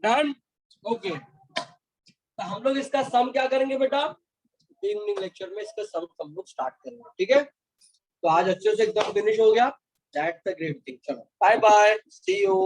डन। ओके, तो हम लोग इसका सम क्या करेंगे बेटा, इवनिंग लेक्चर में इसका सम हम लोग स्टार्ट करेंगे, ठीक है। तो आज अच्छे से एकदम फिनिश हो गया, दैट्स द ग्रेट थिंग। चलो बाय बाय, सी यू।